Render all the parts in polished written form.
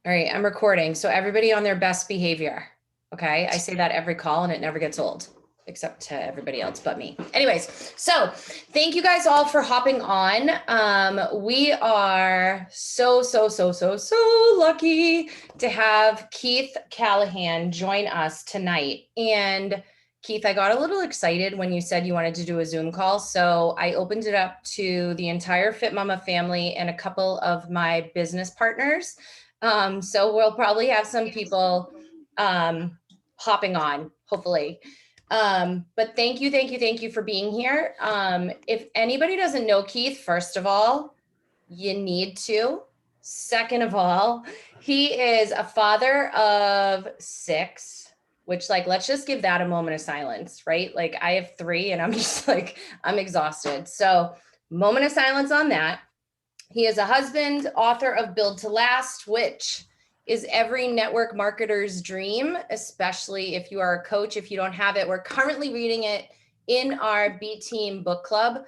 All right, I'm recording. So everybody on their best behavior. Okay. I say that every call and it never gets old, except to everybody else but me. Anyways, so thank you guys all for hopping on. We are so lucky to have Keith Callahan join us tonight. And Keith, I got a little excited when you said you wanted to do a Zoom call. So I opened it up to the entire Fit Mama family and a couple of my business partners. So we'll probably have some people hopping on, hopefully. But thank you for being here. If anybody doesn't know Keith, first of all, you need to. Second of all, he is a father of 6, which like, let's just give that a moment of silence, right? Like I have 3 and I'm just like, I'm exhausted. So moment of silence on that. He is a husband, author of Build to Last, which is every network marketer's dream, especially if you are a coach. If you don't have it, we're currently reading it in our B Team book club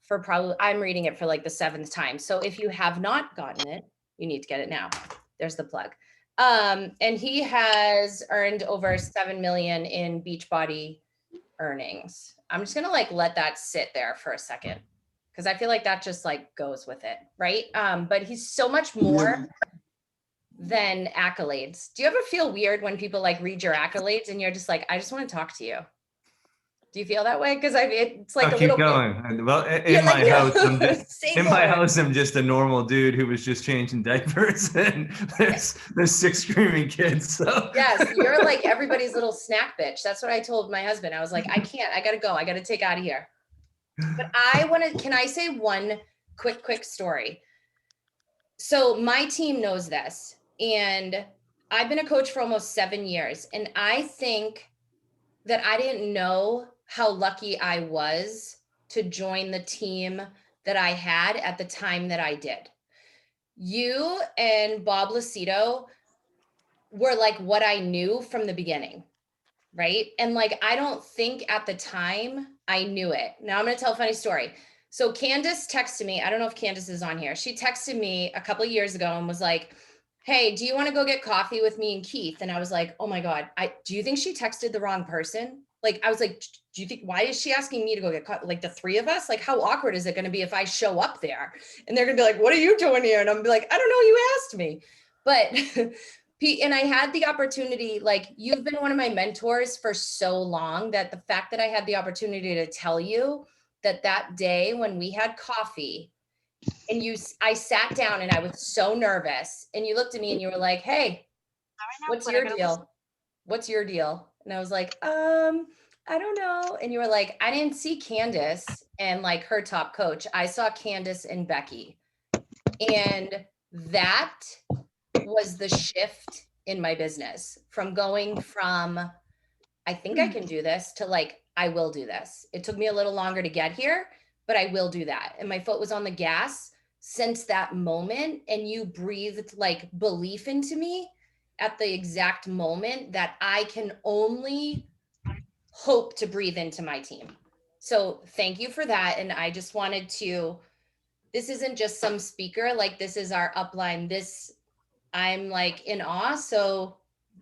for probably, I'm reading it for like the 7th time. So if you have not gotten it, you need to get it now. There's the plug. And he has earned over 7 million in Beachbody earnings. I'm just gonna like let that sit there for a second, because I feel like that just like goes with it, right? But he's so much more than accolades. Do you ever feel weird when people like read your accolades and you're just like, I just want to talk to you? Do you feel that way? Because it's like I'll a keep little going. Well, You're like, no, say in my more. house, I'm just a normal dude who was just changing diapers, and there's 6 screaming kids. So Yes, you're like everybody's little snack bitch. That's what I told my husband. I was like, I can't. I gotta go. I gotta take out of here. But I want to. Can I say one quick story? So my team knows this, and I've been a coach for almost 7 years, and I think that I didn't know how lucky I was to join the team that I had at the time that I did. You and Bob Lucido were like what I knew from the beginning, right? And like, I don't think at the time I knew it. Now I'm going to tell a funny story. So Candace texted me. I don't know if Candace is on here. She texted me a couple of years ago and was like, hey, do you want to go get coffee with me and Keith? And I was like, oh my God, do you think she texted the wrong person? Like, I was like, do you think, why is she asking me to go get coffee? Like the 3 of us? Like, how awkward is it going to be if I show up there? And they're going to be like, what are you doing here? And I'm be like, I don't know, you asked me. But Pete, and I had the opportunity, like you've been one of my mentors for so long that the fact that I had the opportunity to tell you that that day when we had coffee and I sat down and I was so nervous and you looked at me and you were like, hey, what's your deal? What's your deal? And I was like, I don't know. And you were like, I didn't see Candace and like her top coach. I saw Candace and Becky. And that was the shift in my business from going from, I think I can do this to like, I will do this. It took me a little longer to get here, but I will do that. And my foot was on the gas since that moment. And you breathed like belief into me at the exact moment that I can only hope to breathe into my team. So thank you for that. And I just wanted to, this isn't just some speaker, like this is our upline. I'm like in awe. So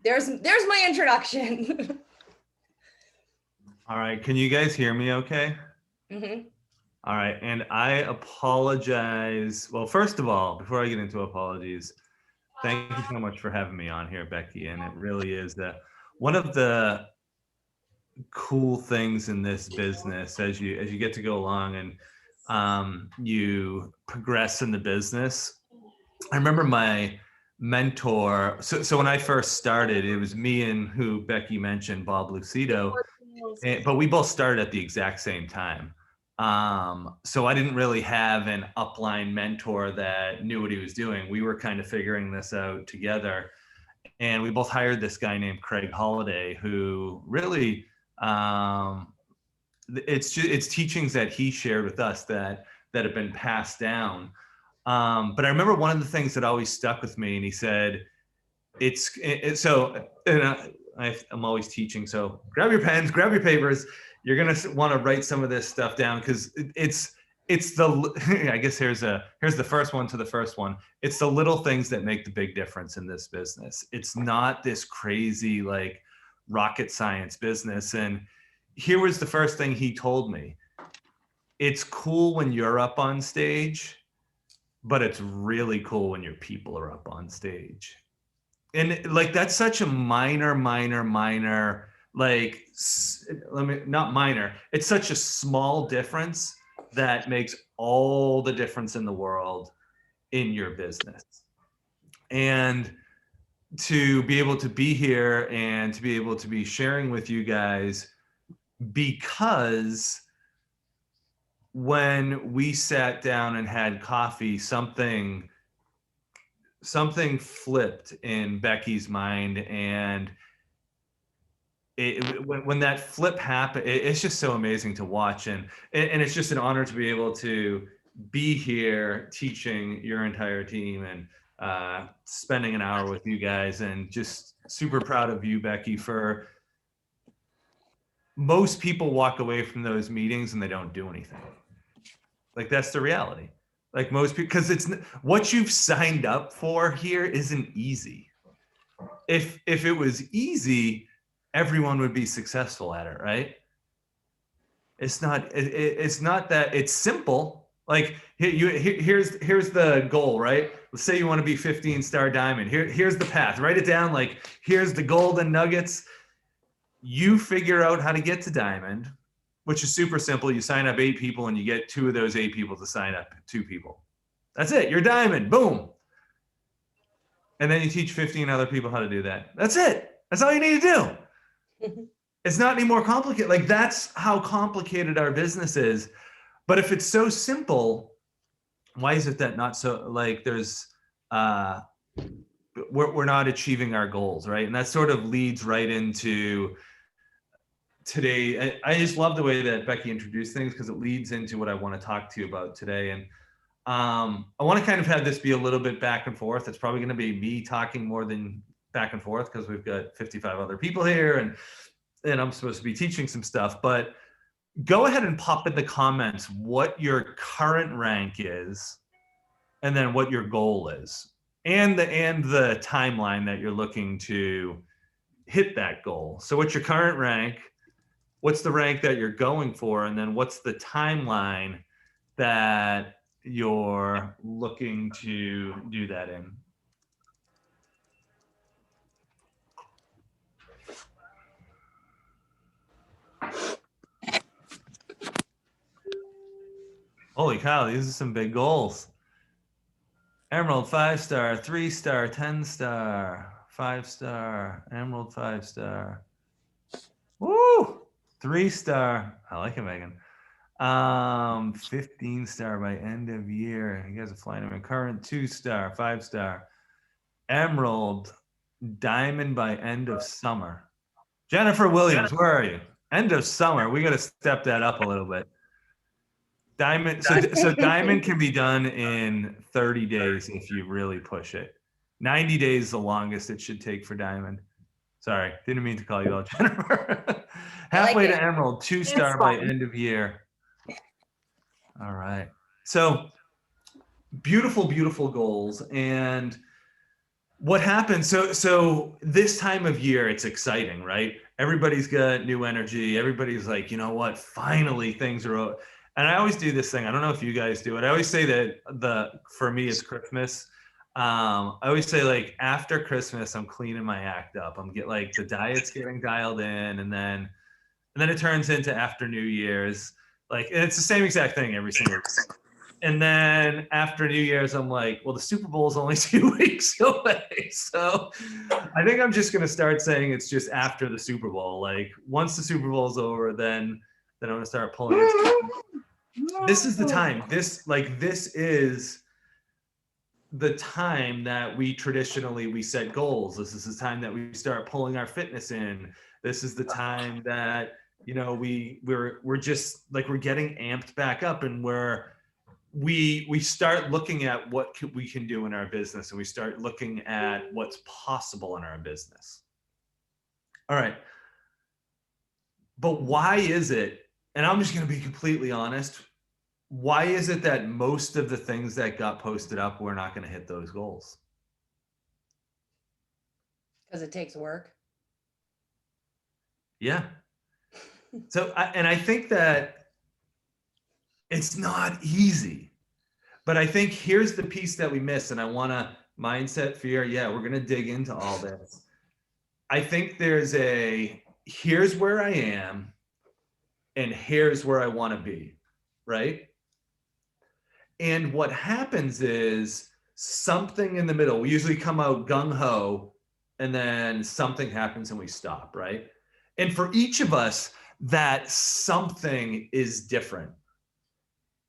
there's my introduction. all right, can you guys hear me okay? Mm-hmm. All right, and I apologize. Well, first of all, before I get into apologies, thank you so much for having me on here, Becky. And it really is one of the cool things in this business as you get to go along and you progress in the business. I remember my mentor. So when I first started, it was me and who Becky mentioned, Bob Lucido, but we both started at the exact same time. So I didn't really have an upline mentor that knew what he was doing. We were kind of figuring this out together. And we both hired this guy named Craig Holiday, who really, it's teachings that he shared with us that have been passed down. But I remember one of the things that always stuck with me, and he said, I'm always teaching. So grab your pens, grab your papers. You're going to want to write some of this stuff down because it's the I guess here's the first one to the first one. It's the little things that make the big difference in this business. It's not this crazy like rocket science business. And here was the first thing he told me. It's cool when you're up on stage, but it's really cool when your people are up on stage. And like that's such a minor like let me not minor. It's such a small difference that makes all the difference in the world in your business. And to be able to be here and to be able to be sharing with you guys, because when we sat down and had coffee, something flipped in Becky's mind. And when that flip happened, it's just so amazing to watch. And it's just an honor to be able to be here teaching your entire team and spending an hour with you guys. And just super proud of you, Becky, for most people walk away from those meetings and they don't do anything. Like that's the reality. Like most people, because it's what you've signed up for here isn't easy. If it was easy, everyone would be successful at it, right? It's not. It's not that. It's simple. Like here's the goal, right? Let's say you want to be 15-star diamond. Here's the path. Write it down. Like here's the golden nuggets. You figure out how to get to diamond, which is super simple. You sign up 8 people and you get 2 of those 8 people to sign up 2 people. That's it. You're diamond. Boom. And then you teach 15 other people how to do that. That's it. That's all you need to do. It's not any more complicated. Like that's how complicated our business is. But if it's so simple, why is it that not so like there's we're not achieving our goals, right? And that sort of leads right into today. I just love the way that Becky introduced things because it leads into what I want to talk to you about today. And I want to kind of have this be a little bit back and forth. It's probably going to be me talking more than back and forth because we've got 55 other people here and I'm supposed to be teaching some stuff. But go ahead and pop in the comments what your current rank is and then what your goal is and the timeline that you're looking to hit that goal. So what's your current rank? What's the rank that you're going for? And then what's the timeline that you're looking to do that in? Holy cow, these are some big goals. Emerald 5-star, 3-star, 10-star, 5-star, Emerald 5-star. Woo! 3-star. I like it, Megan. 15-star by end of year. You guys are flying them in current 2-star, 5-star. Emerald, diamond by end of summer. Jennifer Williams, where are you? End of summer. We got to step that up a little bit. Diamond. So diamond can be done in 30 days if you really push it. 90 days is the longest it should take for diamond. Sorry, didn't mean to call you out, Jennifer. Halfway to emerald, 2-star by end of year. All right. So beautiful, beautiful goals. And what happens? So this time of year, it's exciting, right? Everybody's got new energy. Everybody's like, you know what? Finally, things are. And I always do this thing. I don't know if you guys do it. I always say that for me, it's Christmas. I always say like after Christmas, I'm cleaning my act up. I'm like the diet's getting dialed in, and then it turns into after New Year's. Like it's the same exact thing every single year. And then after New Year's, I'm like, well, the Super Bowl is only 2 weeks away. So I think I'm just going to start saying it's just after the Super Bowl. Like once the Super Bowl is over, then I'm going to start pulling it. This is the time. This is the time that we set goals. This is the time that we start pulling our fitness in. This is the time that, you know, we're just like, we're getting amped back up, and we start looking at what we can do in our business, and we start looking at what's possible in our business. All right. But why is it, and I'm just going to be completely honest, why is it that most of the things that got posted up, we're not going to hit those goals? Because it takes work. Yeah. So, and I think that it's not easy, but I think here's the piece that we miss. And I want to mindset, fear. Yeah, we're going to dig into all this. I think there's here's where I am and here's where I want to be, right? And what happens is something in the middle. We usually come out gung ho and then something happens and we stop, right? And for each of us, that something is different.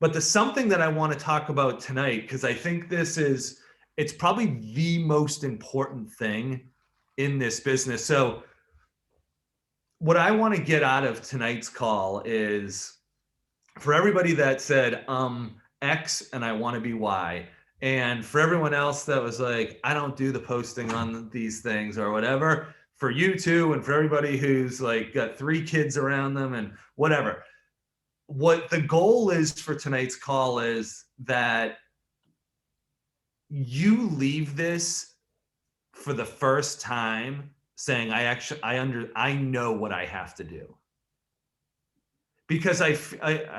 But the something that I want to talk about tonight, because I think it's probably the most important thing in this business. So, what I want to get out of tonight's call is for everybody that said, X and I want to be Y. And for everyone else that was like, I don't do the posting on these things or whatever, for you too, and for everybody who's like got 3 kids around them and whatever. What the goal is for tonight's call is that you leave this for the first time saying, I know what I have to do. Because I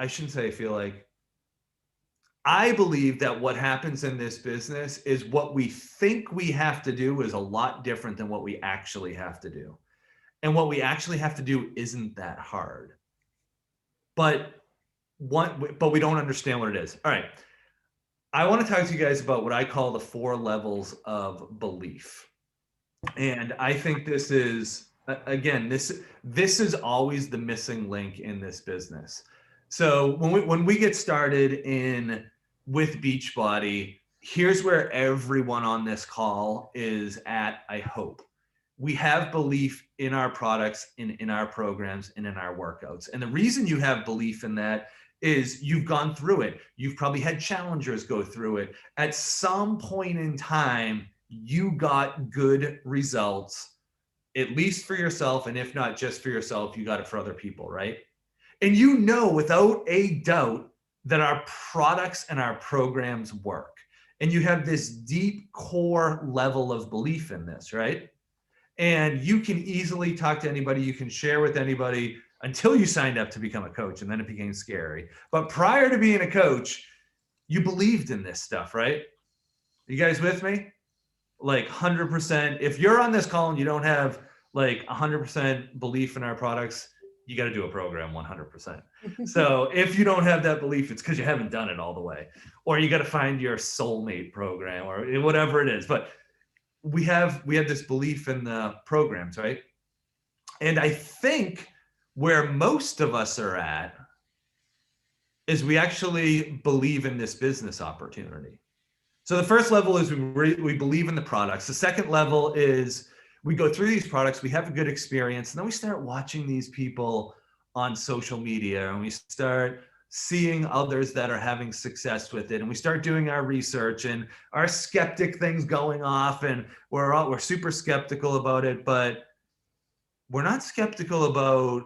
shouldn't say I feel like, I believe that what happens in this business is what we think we have to do is a lot different than what we actually have to do. And what we actually have to do isn't that hard. But we don't understand what it is. All right. I want to talk to you guys about what I call the 4 levels of belief. And I think this is, again, this is always the missing link in this business. So when we get started with Beachbody, here's where everyone on this call is at, I hope. We have belief in our products, in our programs, and in our workouts. And the reason you have belief in that is you've gone through it. You've probably had challengers go through it. At some point in time, you got good results, at least for yourself. And if not just for yourself, you got it for other people, right? And you know, without a doubt, that our products and our programs work. And you have this deep core level of belief in this, right? And you can easily talk to anybody, you can share with anybody until you signed up to become a coach, and then it became scary. But prior to being a coach, you believed in this stuff, right? You guys with me? Like 100%. If you're on this call and you don't have like 100% belief in our products, you got to do a program 100%. So if you don't have that belief, it's because you haven't done it all the way, or you got to find your soulmate program or whatever it is. But we have this belief in the programs, right? And I think where most of us are at is we actually believe in this business opportunity. So the first level is we believe in the products. The second level is we go through these products, we have a good experience, and then we start watching these people on social media, and we start seeing others that are having success with it, and we start doing our research, and our skeptic things going off, and we're super skeptical about it, but we're not skeptical about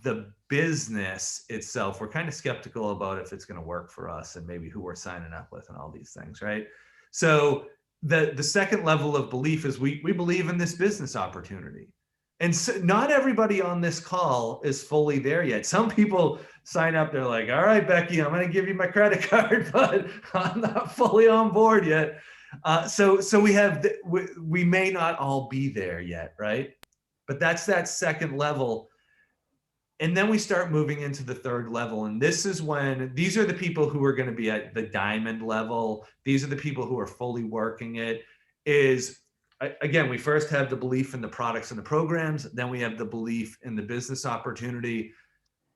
the business itself. We're kind of skeptical about if it's going to work for us and maybe who we're signing up with and all these things, right? So the second level of belief is we believe in this business opportunity. And so not everybody on this call is fully there yet. Some people sign up, they're like, all right, Becky, I'm going to give you my credit card, but I'm not fully on board yet. So we may not all be there yet, right? But that's that second level. And then we start moving into the third level. And this is when these are the people who are going to be at the diamond level. These are the people who are fully working it. Again, we first have the belief in the products and the programs. Then we have the belief in the business opportunity.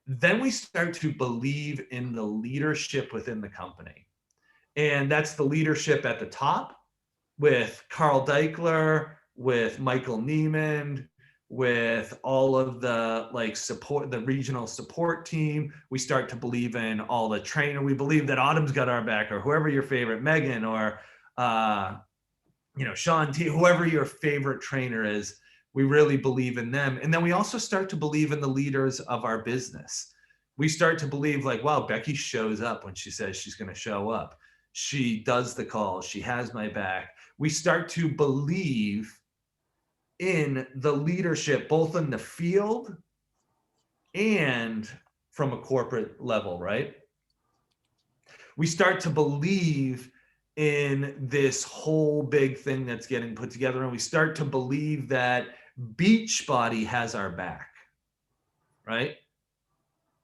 Then we start to believe in the leadership within the company. And that's the leadership at the top with Carl Deichler, with Michael Neiman, with all of the support, the regional support team. We start to believe in all the trainer. We believe that Autumn's got our back, or whoever your favorite, Megan, or Sean T, whoever your favorite trainer is. We really believe in them. And then we also start to believe in the leaders of our business. We start to believe like, wow, Becky shows up when she says she's going to show up. She does the call. She has my back. We start to believe in the leadership, both in the field and from a corporate level, right? We start to believe in this whole big thing that's getting put together, and we start to believe that Beachbody has our back, right?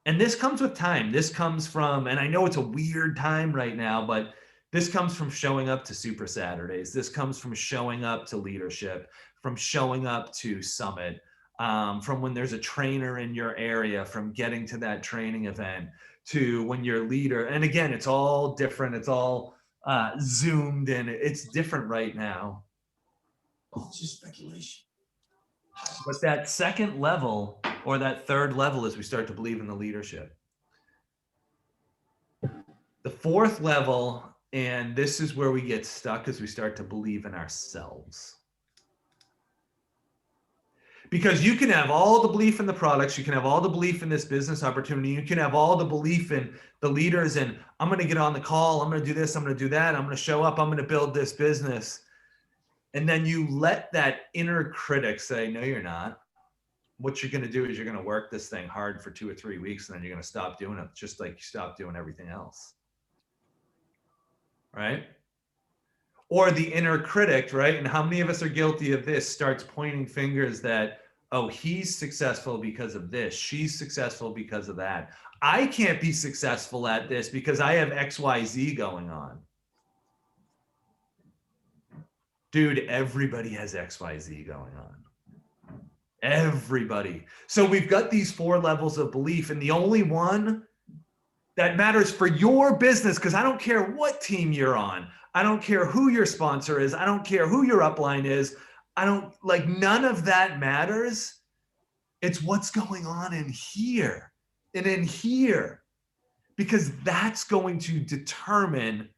And this comes with time. This comes from, and I know it's a weird time right now, but this comes from showing up to Super Saturdays. This comes from showing up to leadership, from showing up to Summit, from when there's a trainer in your area, from getting to that training event, to when you're a leader. And again, it's all different. It's all zoomed in. It's different right now. Oh, it's just speculation. But that second level or that third level is we start to believe in the leadership. The fourth level, and this is where we get stuck, is we start to believe in ourselves. Because you can have all the belief in the products, you can have all the belief in this business opportunity, you can have all the belief in the leaders, and I'm going to get on the call, I'm going to do this, I'm going to do that, I'm going to show up, I'm going to build this business. And then you let that inner critic say, no, you're not. What you're going to do is you're going to work this thing hard for 2 or 3 weeks, and then you're going to stop doing it, just like you stop doing everything else. Right? Or the inner critic, right? And how many of us are guilty of this, starts pointing fingers that, oh, he's successful because of this. She's successful because of that. I can't be successful at this because I have XYZ going on. Dude, everybody has XYZ going on. Everybody. So we've got these 4 levels of belief, and the only one that matters for your business, because I don't care what team you're on. I don't care who your sponsor is. I don't care who your upline is. I don't, like, none of that matters. It's what's going on in here and in here, because that's going to determine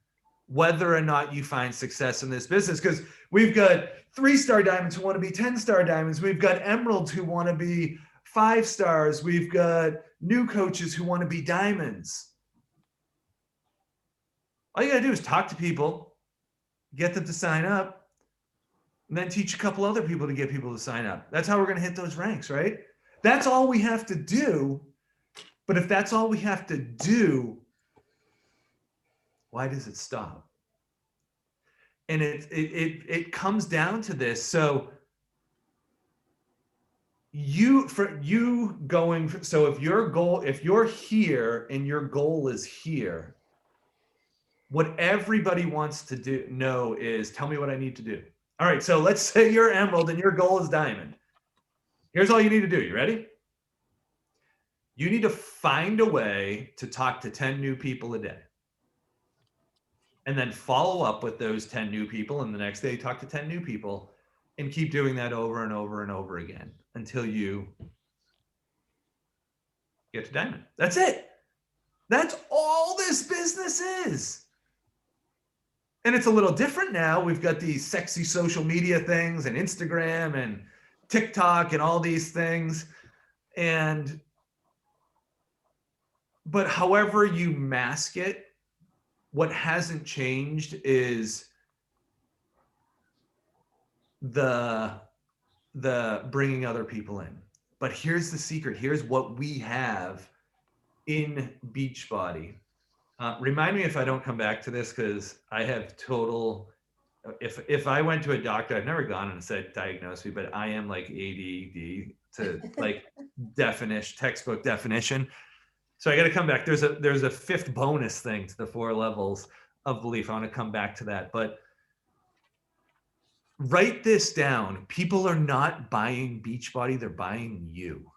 whether or not you find success in this business. Because we've got 3-star diamonds who want to be 10-star diamonds. We've got emeralds who want to be 5 stars. We've got new coaches who want to be diamonds. All you got to do is talk to people, get them to sign up, and then teach a couple other people to get people to sign up. That's how we're going to hit those ranks, right? That's all we have to do. But if that's all we have to do, why does it stop? And it comes down to this. So if your goal, if you're here and your goal is here, what everybody wants to know is, tell me what I need to do. All right, so let's say you're emerald and your goal is diamond. Here's all you need to do. You ready? You need to find a way to talk to 10 new people a day. And then follow up with those 10 new people. And the next day, talk to 10 new people, and keep doing that over and over and over again until you get to diamond. That's it. That's all this business is. And it's a little different now. We've got these sexy social media things and Instagram and TikTok and all these things. But however you mask it, what hasn't changed is the bringing other people in. But here's the secret. Here's what we have in Beachbody. Remind me if I don't come back to this, because I have total, if I went to a doctor, I've never gone and said diagnose me, but I am like ADD to like textbook definition. So I got to come back. There's a 5th bonus thing to the 4 levels of belief. I want to come back to that, but write this down. People are not buying Beachbody, they're buying you.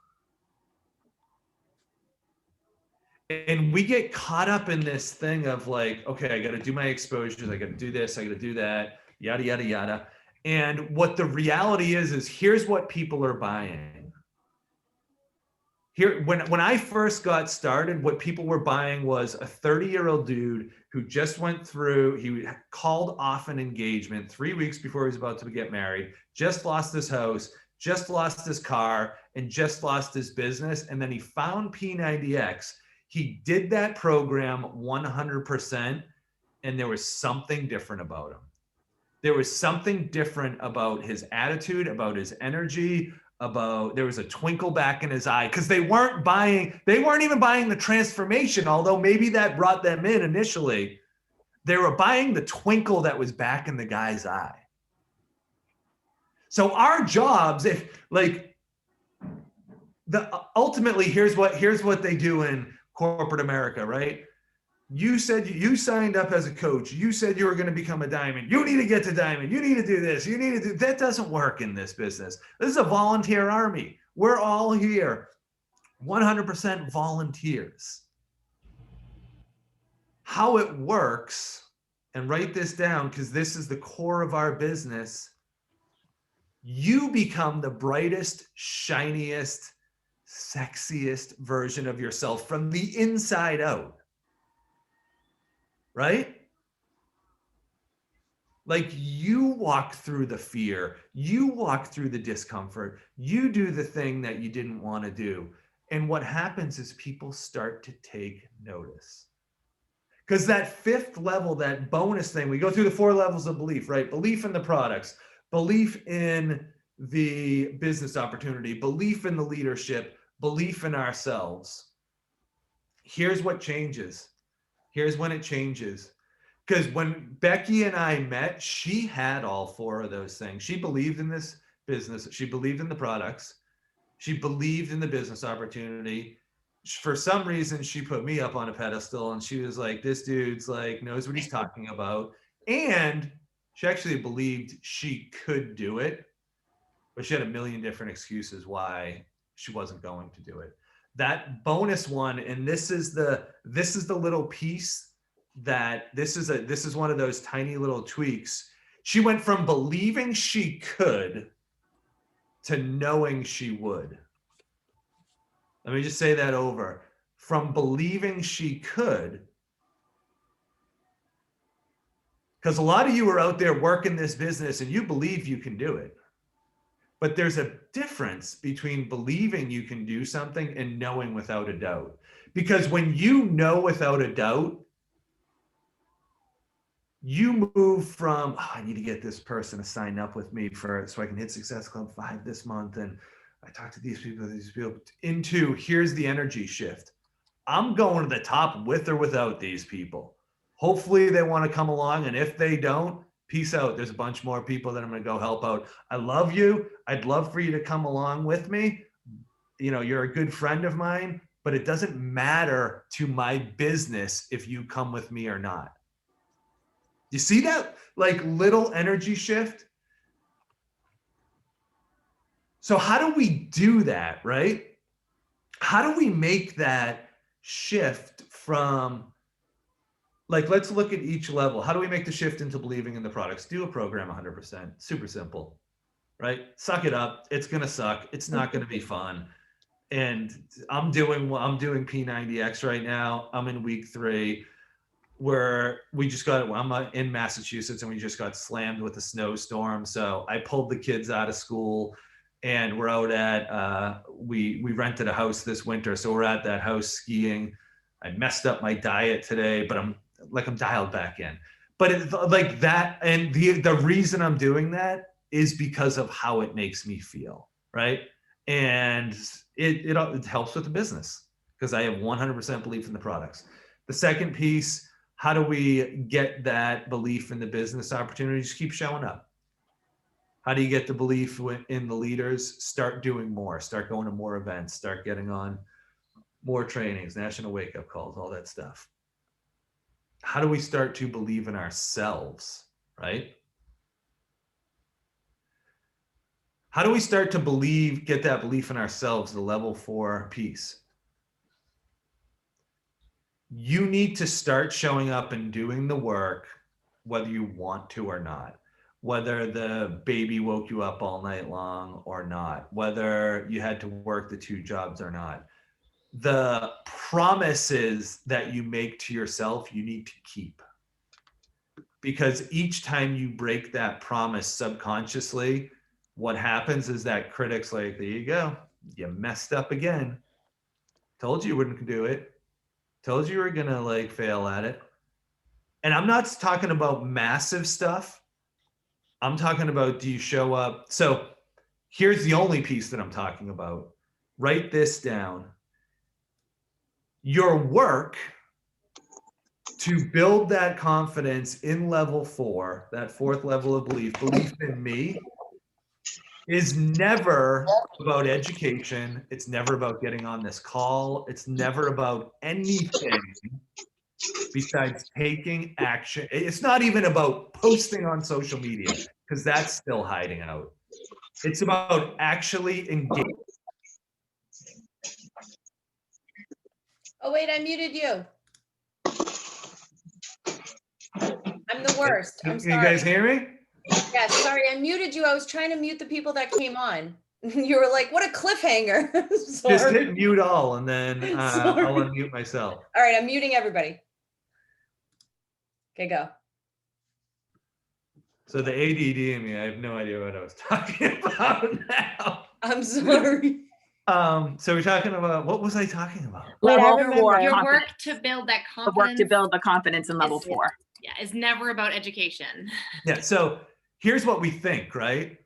And we get caught up in this thing of like, okay, I got to do my exposures, I got to do this, I got to do that, yada, yada, yada. And what the reality is here's what people are buying. Here, when I first got started, what people were buying was a 30-year-old dude who just went through, he called off an engagement 3 weeks before he was about to get married, just lost his house, just lost his car, and just lost his business. And then he found P90X. He did that program 100%, and there was something different about him. There was something different about his attitude, about his energy, there was a twinkle back in his eye, because they weren't even buying the transformation, although maybe that brought them in initially. They were buying the twinkle that was back in the guy's eye. So our jobs, ultimately, here's what they do in corporate America, right? You said you signed up as a coach. You said you were going to become a diamond. You need to get to diamond. You need to do this. You need to do that. Doesn't work in this business. This is a volunteer army. We're all here, 100% volunteers. How it works, and write this down because this is the core of our business. You become the brightest, shiniest, sexiest version of yourself from the inside out. Right? Like, you walk through the fear, you walk through the discomfort, you do the thing that you didn't want to do. And what happens is people start to take notice. Because that fifth level, that bonus thing, we go through the 4 levels of belief, right? Belief in the products, belief in the business opportunity, belief in the leadership, belief in ourselves. Here's what changes. Here's when it changes. Because when Becky and I met, she had all 4 of those things. She believed in this business. She believed in the products. She believed in the business opportunity. For some reason, she put me up on a pedestal, and she was like, this dude's like, knows what he's talking about. And she actually believed she could do it, but she had a million different excuses why she wasn't going to do it. That bonus one, and this is the little piece that this is one of those tiny little tweaks. She went from believing she could to knowing she would. Let me just say that over. From believing she could, because a lot of you are out there working this business and you believe you can do it. But there's a difference between believing you can do something and knowing without a doubt. Because when you know without a doubt, you move from, I need to get this person to sign up with me so I can hit Success Club 5 this month, and I talk to these people, into here's the energy shift. I'm going to the top with or without these people. Hopefully they want to come along, and if they don't, peace out. There's a bunch more people that I'm going to go help out. I love you. I'd love for you to come along with me. You know, you're a good friend of mine, but it doesn't matter to my business if you come with me or not. You see that like little energy shift? So how do we do that, right? How do we make that shift from, like, let's look at each level. How do we make the shift into believing in the products? Do a program 100%. Super simple, right? Suck it up. It's going to suck. It's not going to be fun. And I'm doing P90X right now. I'm in week 3. Where I'm in Massachusetts, and we just got slammed with a snowstorm. So I pulled the kids out of school, and we're out at, we rented a house this winter. So we're at that house skiing. I messed up my diet today, but I'm dialed back in. But it's like that. And the reason I'm doing that is because of how it makes me feel, right? And it helps with the business because I have 100% belief in the products. The second piece, how do we get that belief in the business opportunity? Just keep showing up. How do you get the belief in the leaders? Start doing more. Start going to more events. Start getting on more trainings, national wake-up calls, all that stuff. How do we start to believe in ourselves, right? How do we start to get that belief in ourselves, the level 4 piece? You need to start showing up and doing the work, whether you want to or not, whether the baby woke you up all night long or not, whether you had to work the 2 jobs or not. The promises that you make to yourself, you need to keep. Because each time you break that promise subconsciously, what happens is that critic's like, there you go, you messed up again. Told you wouldn't do it. Told you were gonna like fail at it. And I'm not talking about massive stuff. I'm talking about, do you show up? So here's the only piece that I'm talking about. Write this down. Your work to build that confidence in level 4, that 4th level of belief in me, is never about education. It's never about getting on this call. It's never about anything besides taking action. It's not even about posting on social media, because that's still hiding out. It's about actually engaging. Oh, wait, I muted you. I'm the worst. I'm sorry. You guys hear me? Yes, sorry, I muted you. I was trying to mute the people that came on. You were like, what a cliffhanger. Just Sorry. hit mute all, and then I'll unmute myself. All right, I'm muting everybody. Okay, go. So the ADD in me, I have no idea what I was talking about now. I'm sorry. So we're talking about, what was I talking about? Wait, I Level remember. 4, Your confidence. work to build that The work confidence. to build the confidence in level is- 4. Yeah, is never about education. Yeah, so here's what we think, right?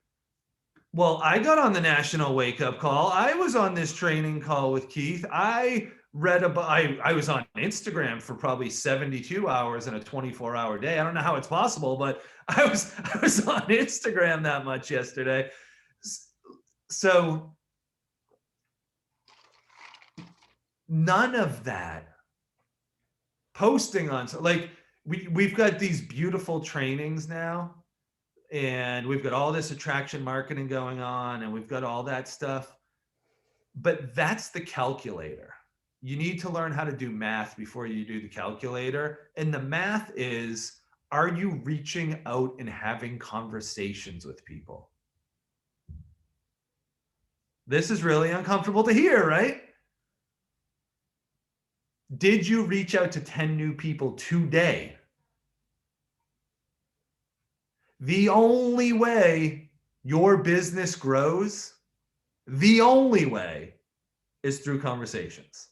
Well, I got on the national wake up call. I was on this training call with Keith. I read about, I was on Instagram for probably 72 hours in a 24-hour day. I don't know how it's possible, but I was on Instagram that much yesterday. So none of that posting on, like, we've got these beautiful trainings now, and we've got all this attraction marketing going on, and we've got all that stuff, but that's the calculator. You need to learn how to do math before you do the calculator. And the math is, are you reaching out and having conversations with people? This is really uncomfortable to hear, right? Did you reach out to 10 new people today? The only way your business grows, the only way, is through conversations.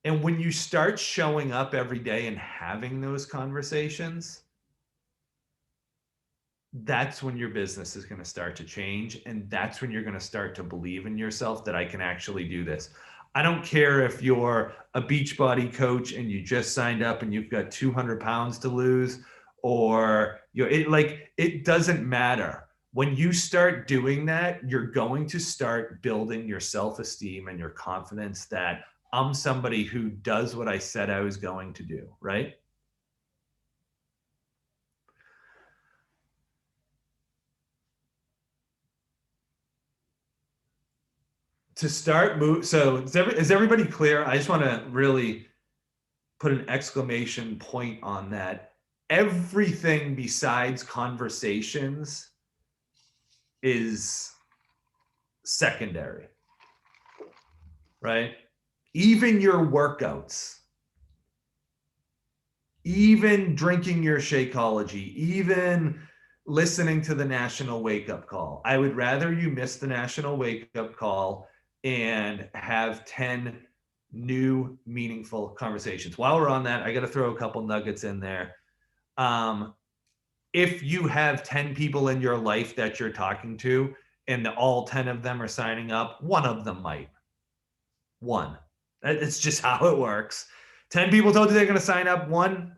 And when you start showing up every day and having those conversations, that's when your business is going to start to change. And that's when you're going to start to believe in yourself that I can actually do this. I don't care if you're a Beachbody coach and you just signed up and you've got 200 pounds to lose, or it doesn't matter. When you start doing that, you're going to start building your self-esteem and your confidence that I'm somebody who does what I said I was going to do, right? To start move, so is everybody clear? I just want to really put an exclamation point on that. Everything besides conversations is secondary, right? Even your workouts, even drinking your Shakeology, even listening to the national wake up call. I would rather you miss the national wake up call and have 10 new meaningful conversations. While we're on that, I got to throw a couple nuggets in there. If you have 10 people in your life that you're talking to and all 10 of them are signing up, one of them might. One. It's just how it works. 10 people told you they're going to sign up. One,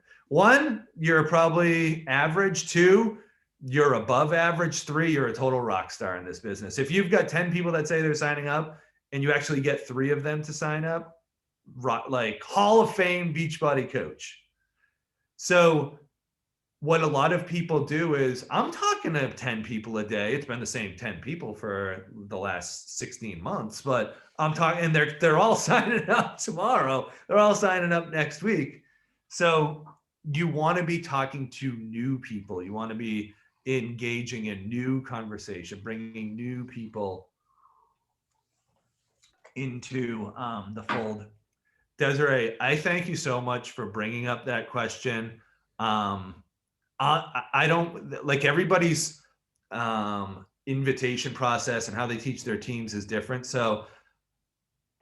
you're probably average. 2, you're above average. 3, you're a total rock star in this business. If you've got 10 people that say they're signing up and you actually get 3 of them to sign up, like Hall of Fame Beachbody coach. So what a lot of people do is, I'm talking to 10 people a day. It's been the same 10 people for the last 16 months, but I'm talking, and they're all signing up tomorrow. They're all signing up next week. So you want to be talking to new people. You want to be engaging in new conversation, bringing new people into the fold. Desiree, I thank you so much for bringing up that question. I don't, like, everybody's invitation process and how they teach their teams is different. So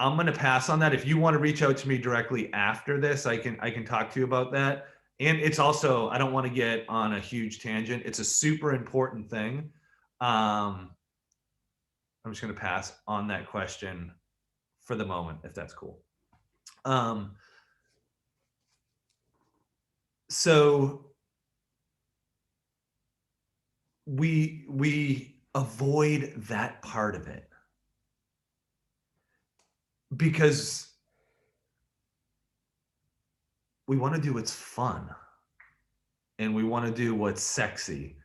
I'm going to pass on that. If you want to reach out to me directly after this, I can talk to you about that. And it's also, I don't want to get on a huge tangent. It's a super important thing. I'm just going to pass on that question for the moment, if that's cool. So we avoid that part of it because we want to do what's fun and we want to do what's sexy,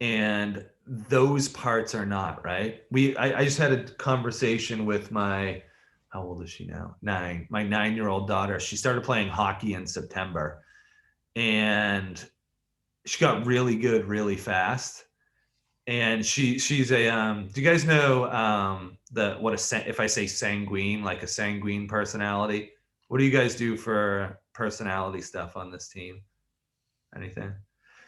and those parts are not right. I just had a conversation with my, how old is she now? 9. My 9-year-old daughter. She started playing hockey in September, and she got really good really fast. And she's a do you guys know if I say sanguine, like a sanguine personality? What do you guys do for personality stuff on this team? Anything?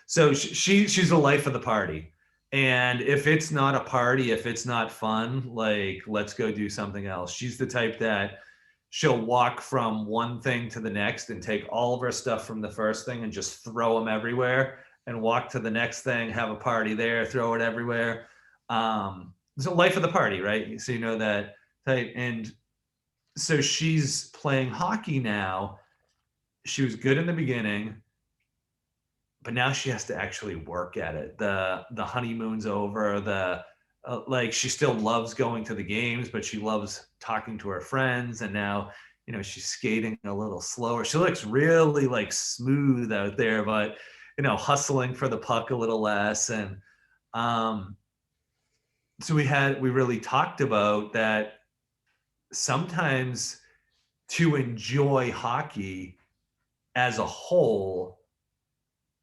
So she's the life of the party. And if it's not a party, if it's not fun, like, let's go do something else. She's the type that she'll walk from one thing to the next and take all of her stuff from the first thing and just throw them everywhere and walk to the next thing, have a party there, throw it everywhere. It's a life of the party, right? So you know that type. And so she's playing hockey now. She was good in the beginning, but now she has to actually work at it. The honeymoon's over. Like, she still loves going to the games, but she loves talking to her friends. And now, you know, she's skating a little slower. She looks really like smooth out there, but, you know, hustling for the puck a little less. And so we really talked about that. Sometimes to enjoy hockey as a whole,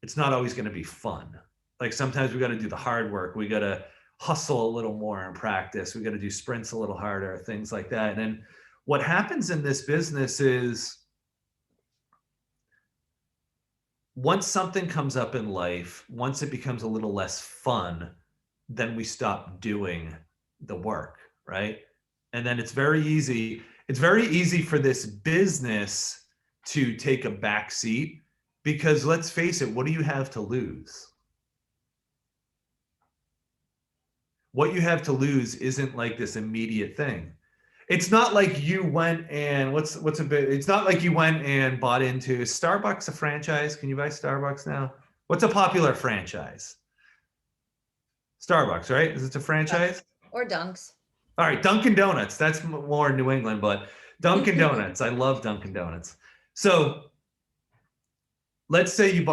it's not always going to be fun. Like, sometimes we got to do the hard work. We got to hustle a little more in practice. We got to do sprints a little harder, things like that. And then what happens in this business is, once something comes up in life, once it becomes a little less fun, then we stop doing the work, right? And then it's very easy for this business to take a back seat, because let's face it, what do you have to lose? What you have to lose isn't like this immediate thing. It's not like you went and it's not like you went and bought into Starbucks, a franchise. Can you buy Starbucks now? What's a popular franchise? Starbucks, right? Is it a franchise? Or Dunks. All right, Dunkin' Donuts. That's more New England, but Dunkin' Donuts. I love Dunkin' Donuts. So let's say you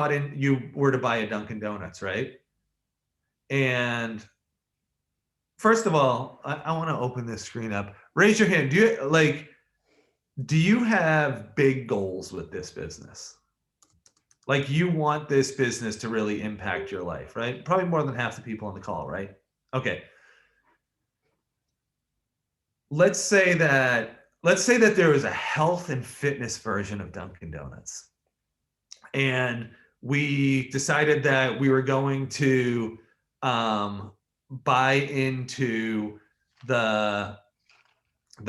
were to buy a Dunkin' Donuts, right? And first of all, I want to open this screen up. Raise your hand. Do you have big goals with this business? Like, you want this business to really impact your life, right? Probably more than half the people on the call, right? Okay. Let's say that there was a health and fitness version of Dunkin' Donuts. And we decided that we were going to buy into the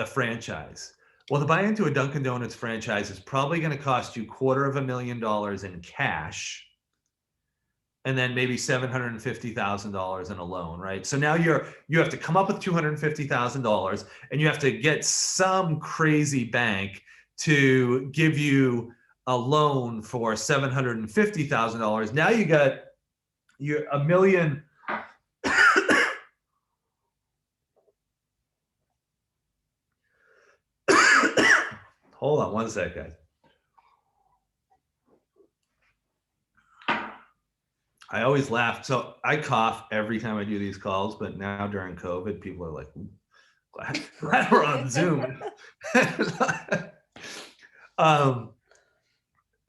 franchise. Well, to buy into a Dunkin' Donuts franchise is probably going to cost you $250,000 in cash, and then maybe $750,000 in a loan, right? So now you have to come up with $250,000, and you have to get some crazy bank to give you a loan for $750,000. Now you got a million. Hold on one sec, guys. I always laugh. So I cough every time I do these calls, but now during COVID, people are like, glad we're on Zoom.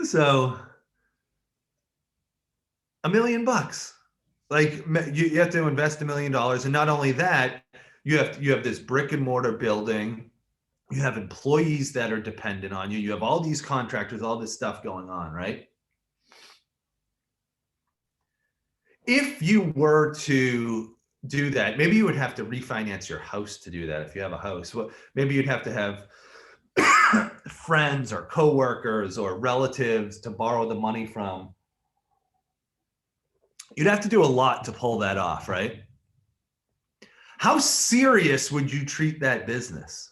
So $1 million. Like, you have to invest $1 million. And not only that, you have this brick and mortar building. You have employees that are dependent on you. You have all these contractors, all this stuff going on, right? If you were to do that. Maybe you would have to refinance your house to do that if you have a house. Well, maybe you'd have to have friends or coworkers or relatives to borrow the money from. You'd have to do a lot to pull that off, right? How serious would you treat that business?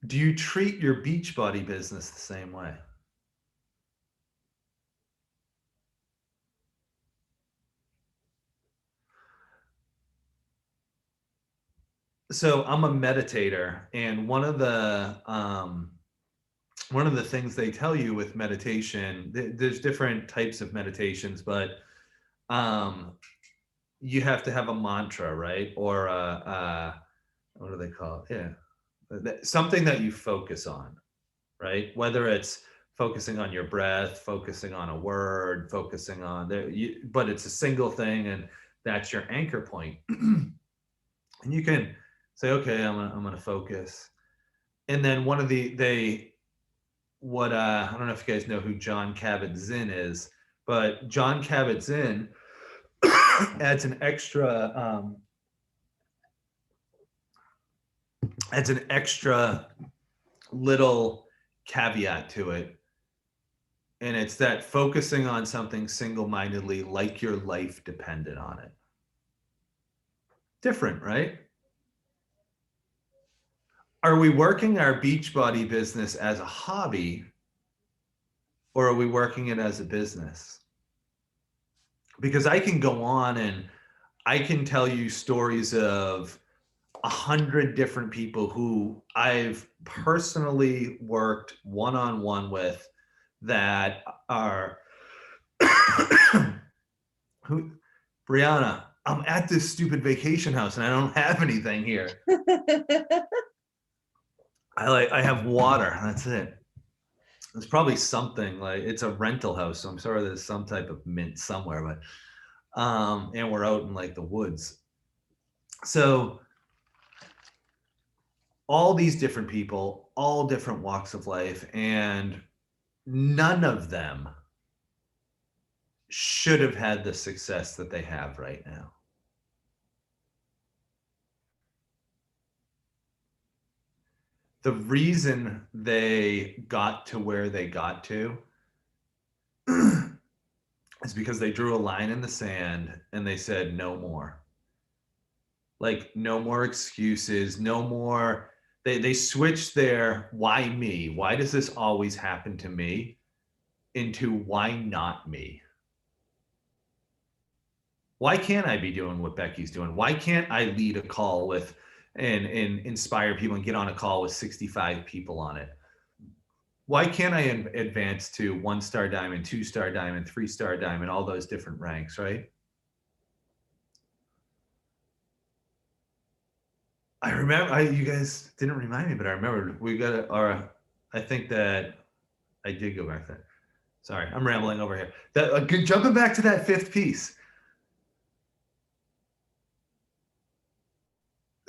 Do you treat your Beachbody business the same way? So I'm a meditator, and one of the things they tell you with meditation, there's different types of meditations, but you have to have a mantra, right? Or what do they call it? Yeah, something that you focus on, right? Whether it's focusing on your breath, focusing on a word, focusing on but it's a single thing, and that's your anchor point. And you can say, okay, I'm gonna focus. And then one of I don't know if you guys know who John Kabat-Zinn is, but John Kabat-Zinn adds an extra little caveat to it. And it's that focusing on something single-mindedly, like your life depended on it. Different, right? Are we working our Beachbody business as a hobby, or are we working it as a business? Because I can go on and I can tell you stories of 100 different people who I've personally worked one-on-one with that are who, Brianna, I'm at this stupid vacation house and I don't have anything here. I have water. That's it. There's probably something, like it's a rental house, so I'm sure there's some type of mint somewhere, but and we're out in like the woods. So all these different people, all different walks of life, and none of them should have had the success that they have right now. The reason they got to where they got to is because they drew a line in the sand and they said, no more. Like, no more excuses, no more. They switched their why me? Why does this always happen to me? Into why not me? Why can't I be doing what Becky's doing? Why can't I lead a call with and inspire people and get on a call with 65 people on it? Why can't I advance to 1-star diamond, 2-star diamond, 3-star diamond, all those different ranks, right? I remember, you guys didn't remind me, but I remember I think that I did go back there. Sorry, I'm rambling over here. Jumping back to that fifth piece.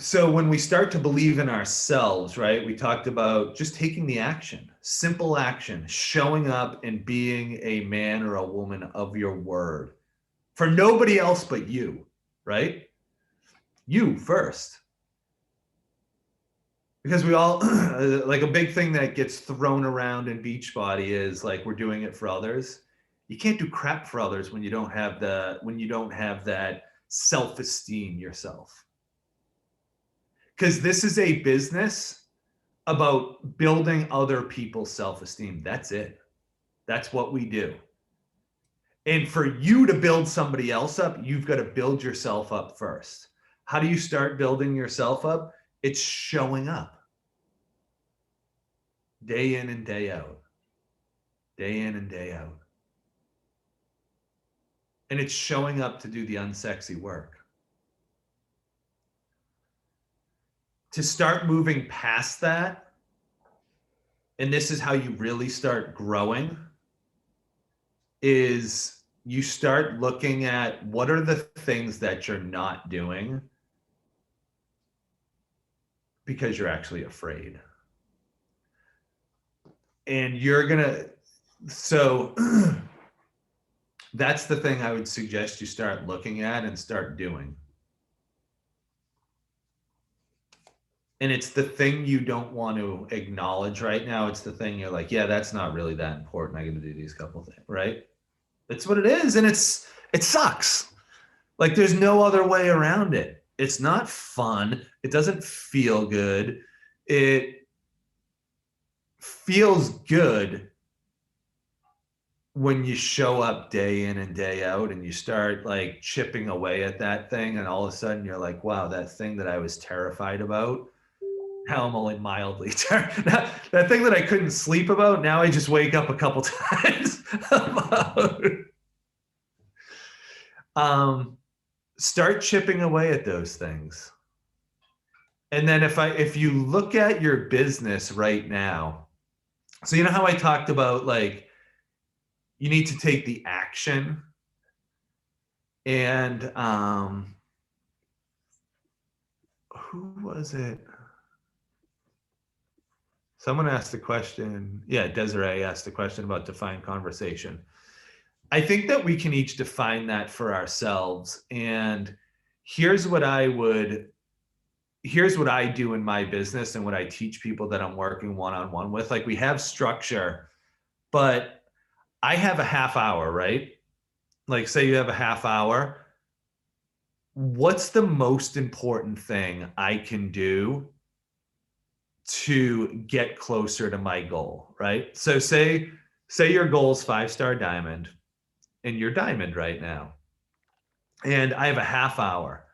So when we start to believe in ourselves, right, we talked about just taking the action, simple action, showing up and being a man or a woman of your word for nobody else but you, right? You first. Because we all, like a big thing that gets thrown around in Beachbody is like, we're doing it for others. You can't do crap for others when you don't have that self-esteem yourself. Because this is a business about building other people's self-esteem. That's it. That's what we do. And for you to build somebody else up, you've got to build yourself up first. How do you start building yourself up? It's showing up. Day in and day out. Day in and day out. And it's showing up to do the unsexy work. To start moving past that, and this is how you really start growing, is you start looking at what are the things that you're not doing because you're actually afraid. And you're gonna, so That's the thing I would suggest you start looking at and start doing. And it's the thing you don't want to acknowledge right now. It's the thing you're like, yeah, that's not really that important. I'm going to do these couple things, right? That's what it is. And it sucks. Like there's no other way around it. It's not fun. It doesn't feel good. It feels good when you show up day in and day out and you start like chipping away at that thing. And all of a sudden you're like, wow, that thing that I was terrified about, now I'm only mildly terrified. That thing that I couldn't sleep about, now I just wake up a couple times about. Start chipping away at those things. And then if you look at your business right now, so you know how I talked about like you need to take the action, and who was it? Someone asked the question. Yeah, Desiree asked the question about define conversation. I think that we can each define that for ourselves. And here's what I do in my business and what I teach people that I'm working one-on-one with. Like we have structure, but I have a half hour, right? Like say you have a half hour. What's the most important thing I can do to get closer to my goal, right? So say your goal is 5-star diamond and you're diamond right now. And I have a half hour.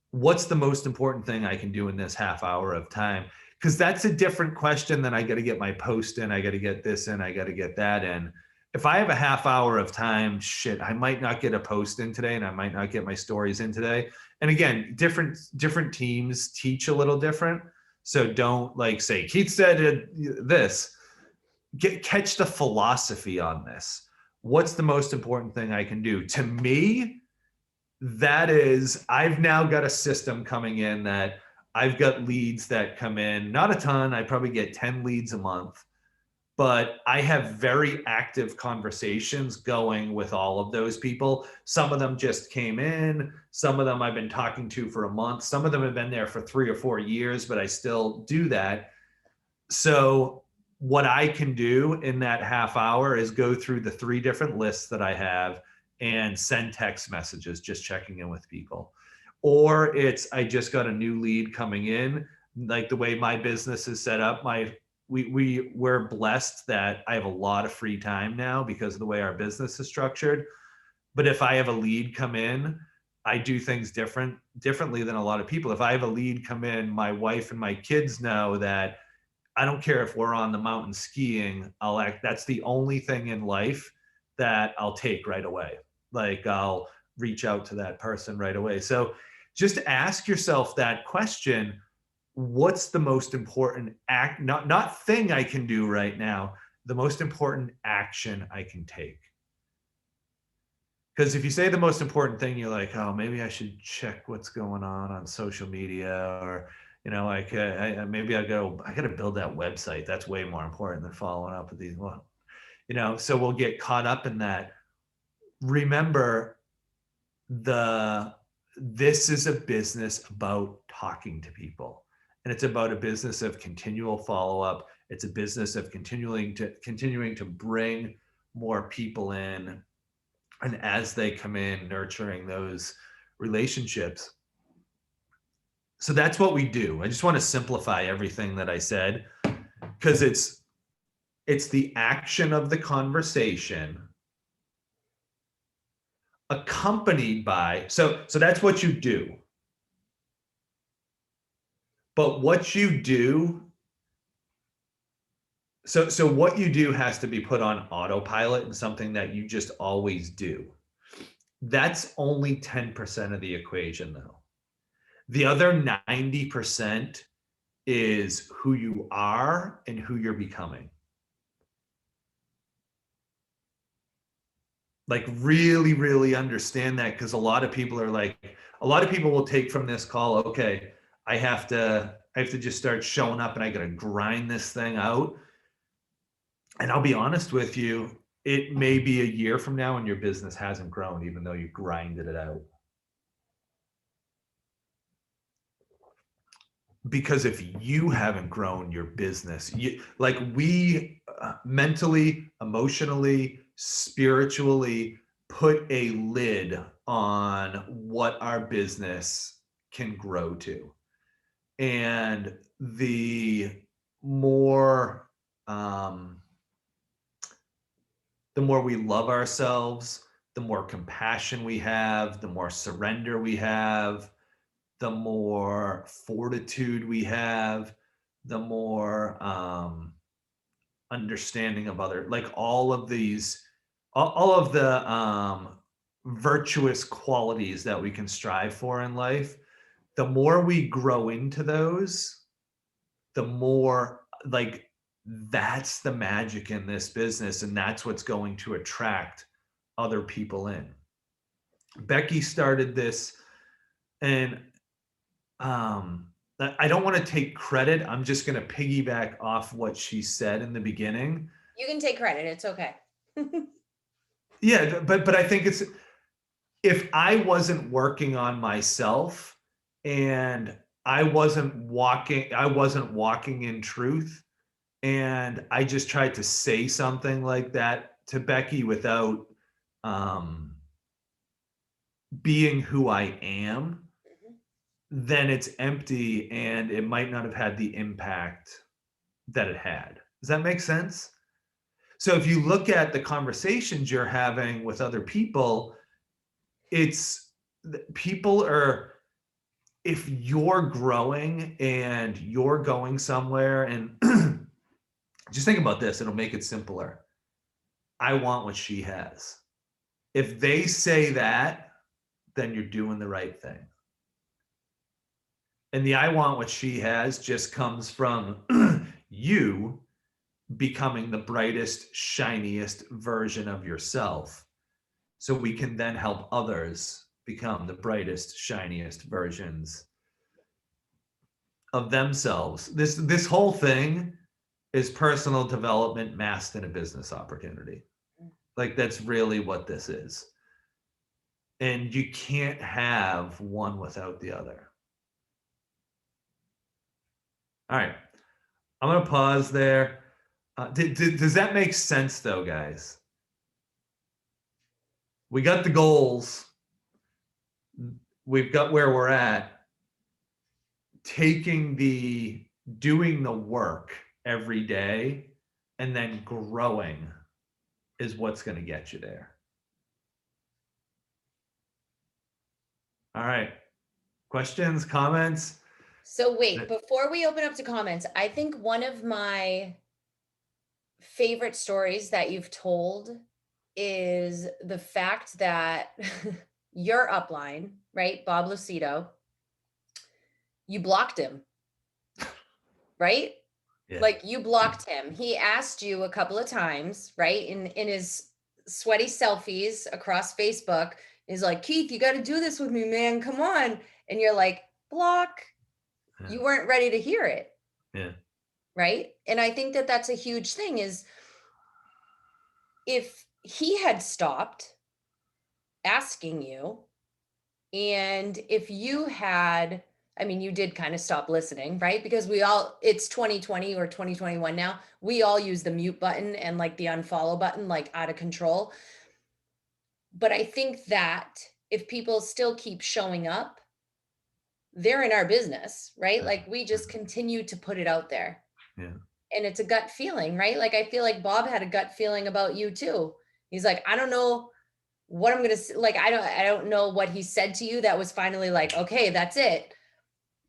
What's the most important thing I can do in this half hour of time? Because that's a different question than I got to get my post in, I got to get this in, I got to get that in. If I have a half hour of time, shit, I might not get a post in today and I might not get my stories in today. And again, different teams teach a little different. So don't like say, Keith said this. Catch the philosophy on this. What's the most important thing I can do? To me, that is, I've now got a system coming in that I've got leads that come in, not a ton. I probably get 10 leads a month, but I have very active conversations going with all of those people. Some of them just came in. Some of them I've been talking to for a month. Some of them have been there for 3 or 4 years, but I still do that. So what I can do in that half hour is go through the 3 different lists that I have and send text messages, just checking in with people. Or it's, I just got a new lead coming in. Like the way my business is set up, we're blessed that I have a lot of free time now because of the way our business is structured. But if I have a lead come in, I do things differently than a lot of people. If I have a lead come in, my wife and my kids know that I don't care if we're on the mountain skiing, that's the only thing in life that I'll take right away. Like I'll reach out to that person right away. So just ask yourself that question. What's the most important not thing I can do right now, the most important action I can take? Because if you say the most important thing, you're like, oh, maybe I should check what's going on social media, or like maybe I got to build that website. That's way more important than following up with these. Well, so we'll get caught up in that. Remember, this is a business about talking to people. And it's about a business of continual follow-up. It's a business of continuing to bring more people in. And as they come in, nurturing those relationships. So that's what we do. I just want to simplify everything that I said, because it's the action of the conversation accompanied by, so that's what you do. But what you do, so what you do has to be put on autopilot and something that you just always do. That's only 10% of the equation though. The other 90% is who you are and who you're becoming. Like really, really understand that, because a lot of people will take from this call, okay, I have to just start showing up and I got to grind this thing out. And I'll be honest with you, it may be a year from now and your business hasn't grown, even though you grinded it out. Because if you haven't grown your business, like we mentally, emotionally, spiritually put a lid on what our business can grow to. And the more we love ourselves, the more compassion we have, the more surrender we have, the more fortitude we have, the more understanding of other, like all of these, all of the virtuous qualities that we can strive for in life, the more we grow into those, the more, like, that's the magic in this business, and that's what's going to attract other people in. Becky started this, and I don't want to take credit. I'm just going to piggyback off what she said in the beginning. You can take credit. It's okay. Yeah, but I think it's, if I wasn't working on myself and I wasn't walking in truth, and I just tried to say something like that to Becky without being who I am, then it's empty and it might not have had the impact that it had. Does that make sense? So if you look at the conversations you're having with other people, it's, people are, if you're growing and you're going somewhere, and just think about this, it'll make it simpler. I want what she has. If they say that, then you're doing the right thing. And the I want what she has just comes from you becoming the brightest, shiniest version of yourself. So we can then help others become the brightest, shiniest versions of themselves. This whole thing is personal development masked in a business opportunity. Like, that's really what this is. And you can't have one without the other. All right, I'm gonna pause there. Does that make sense though, guys? We got the goals. We've got where we're at. Doing the work every day and then growing is what's going to get you there. All right. Questions, comments? So wait, before we open up to comments, I think one of my favorite stories that you've told is the fact that your upline, right, Bob Lucido, you blocked him, right? Yeah. Like, you blocked him. He asked you a couple of times, right, in his sweaty selfies across Facebook. He's like, Keith, you got to do this with me, man. Come on. And you're like, block. Yeah. You weren't ready to hear it. Yeah. Right. And I think that that's a huge thing, is if he had stopped asking you, and if you had, I mean, you did kind of stop listening, right? Because it's 2020 or 2021 now. We all use the mute button and like the unfollow button, like out of control. But I think that if people still keep showing up, they're in our business, right? Like, we just continue to put it out there. Yeah. And it's a gut feeling, right? Like, I feel like Bob had a gut feeling about you too. He's like, I don't know what I'm going to, like, I don't know what he said to you that was finally like, okay, that's it.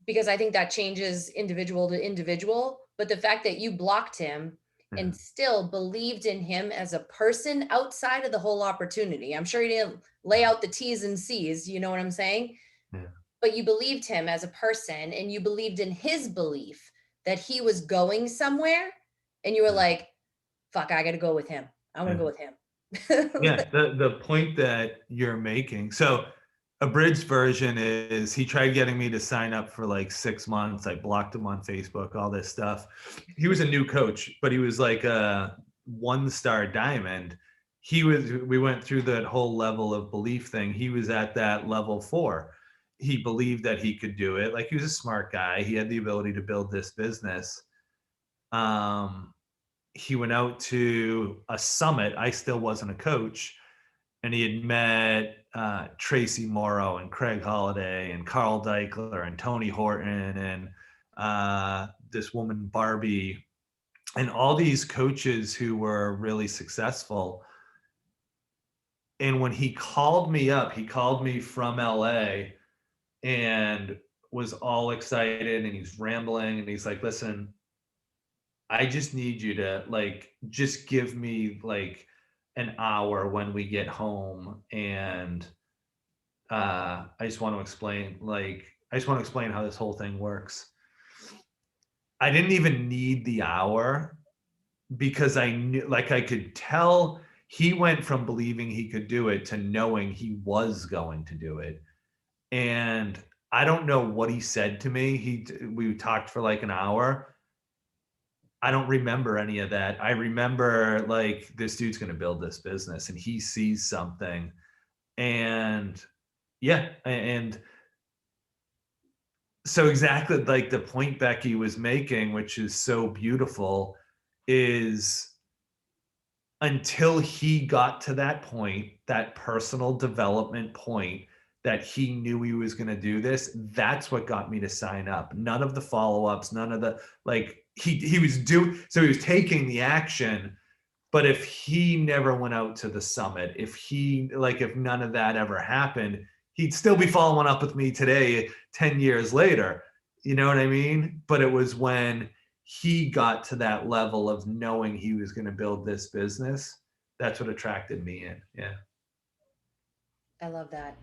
Because I think that changes individual to individual. But the fact that you blocked him and still believed in him as a person outside of the whole opportunity. I'm sure you didn't lay out the T's and C's, you know what I'm saying? Yeah. But you believed him as a person, and you believed in his belief that he was going somewhere. And you were like, fuck, I got to go with him. I want to go with him. Yeah, the point that you're making. So abridged version is, he tried getting me to sign up for like 6 months. I blocked him on Facebook, all this stuff. He was a new coach, but he was like a 1-star diamond. we went through that whole level of belief thing. He was at that level 4. He believed that he could do it. Like, he was a smart guy. He had the ability to build this business. He went out to a summit. I still wasn't a coach. And he had met Tracy Morrow and Craig Holliday and Carl Deichler and Tony Horton and this woman, Barbie, and all these coaches who were really successful. And when he called me up, he called me from LA and was all excited, and he's rambling, and he's like, listen, I just need you to like, just give me like an hour when we get home. And I just want to explain how this whole thing works. I didn't even need the hour because I knew, like, I could tell he went from believing he could do it to knowing he was going to do it. And I don't know what he said to me. We talked for like an hour. I don't remember any of that. I remember like, this dude's going to build this business and he sees something. And yeah. And so exactly like the point Becky was making, which is so beautiful, is until he got to that point, that personal development point, that he knew he was going to do this, that's what got me to sign up. None of the follow-ups, none of the, like, he was taking the action. But if he never went out to the summit, if none of that ever happened, he'd still be following up with me today, 10 years later. You know what I mean? But it was when he got to that level of knowing he was going to build this business, that's what attracted me in. Yeah. I love that.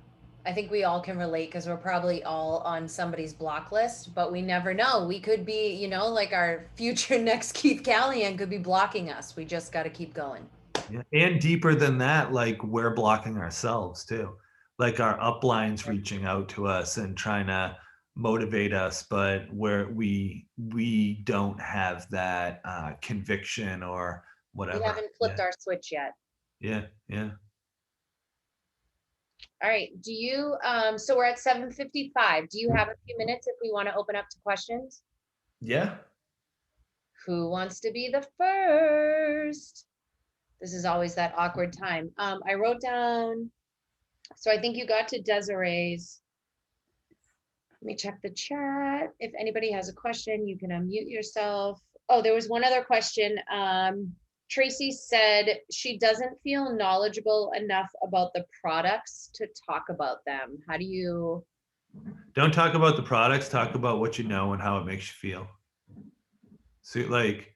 I think we all can relate because we're probably all on somebody's block list, but we never know. We could be, you know, like our future next Keith Callahan could be blocking us. We just got to keep going. Yeah. And deeper than that, like, we're blocking ourselves too. Like, our uplines reaching out to us and trying to motivate us, but we don't have that conviction or whatever. We haven't flipped our switch yet. Yeah. Yeah. All right. Do you, so we're at 7:55. Do you have a few minutes if we want to open up to questions? Yeah. Who wants to be the first? This is always that awkward time. I wrote down, so I think you got to Desiree's. Let me check the chat. If anybody has a question, you can unmute yourself. Oh, there was one other question. Tracy said she doesn't feel knowledgeable enough about the products to talk about them. How do you? Don't talk about the products, talk about what you know and how it makes you feel. So like,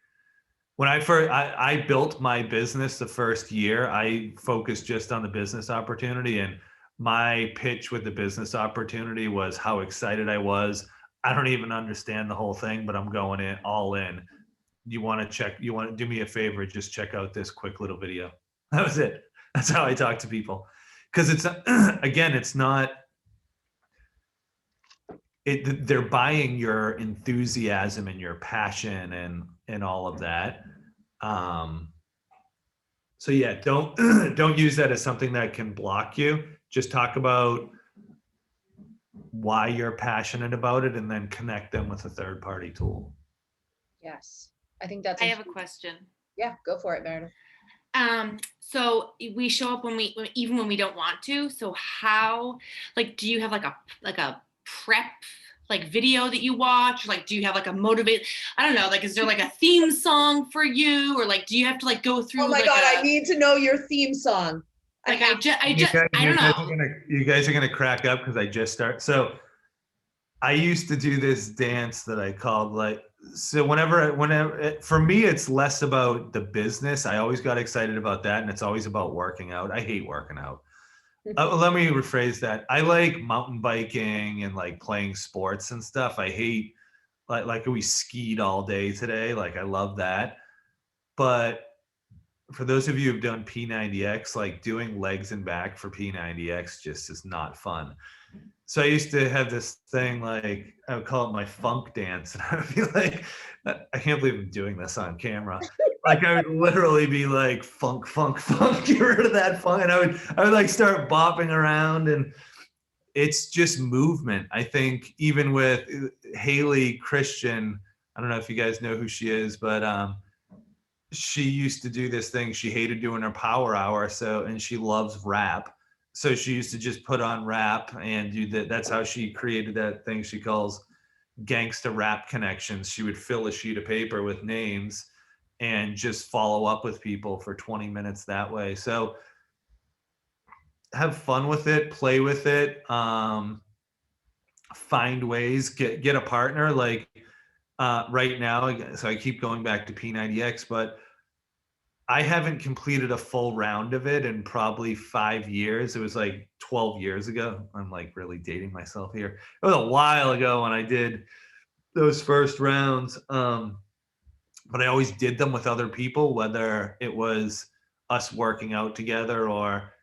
when I built my business the first year, I focused just on the business opportunity, and my pitch with the business opportunity was how excited I was. I don't even understand the whole thing, but I'm going in all in. You want to do me a favor, just check out this quick little video. That was it. That's how I talk to people. Because it's, again, it's not, they're buying your enthusiasm and your passion and all of that. So yeah, don't use that as something that can block you. Just talk about why you're passionate about it and then connect them with a third party tool. Yes, I think that's. I have a question. Yeah, go for it, Meredith. So we show up even when we don't want to. So how, like, do you have like a prep like video that you watch? Like, do you have like a motivate? I don't know. Like, is there like a theme song for you, or like, do you have to like go through? Oh my God, I need to know your theme song. Like, I don't know. You guys are gonna crack up because I just start. So I used to do this dance that I called like. So whenever for me, it's less about the business. I always got excited about that, and it's always about working out. I hate working out. Let me rephrase that. I like mountain biking and like playing sports and stuff. I hate like we skied all day today. Like, I love that. But for those of you who've done P90X, like doing legs and back for P90X just is not fun. So I used to have this thing, like I would call it my funk dance, and I would be like, I can't believe I'm doing this on camera. Like I would literally be like funk, funk, funk, get rid of that funk, and I would like start bopping around, and it's just movement. I think even with Haley Christian, I don't know if you guys know who she is, but she used to do this thing. She hated doing her power hour, and she loves rap. So she used to just put on rap and do that. That's how she created that thing she calls gangsta rap connections. She would fill a sheet of paper with names and just follow up with people for 20 minutes that way. So have fun with it, play with it, find ways, get a partner. Like right now, so I keep going back to P90X, but I haven't completed a full round of it in probably 5 years. It was like 12 years ago. I'm like really dating myself here. It was a while ago when I did those first rounds. But I always did them with other people, whether it was us working out together or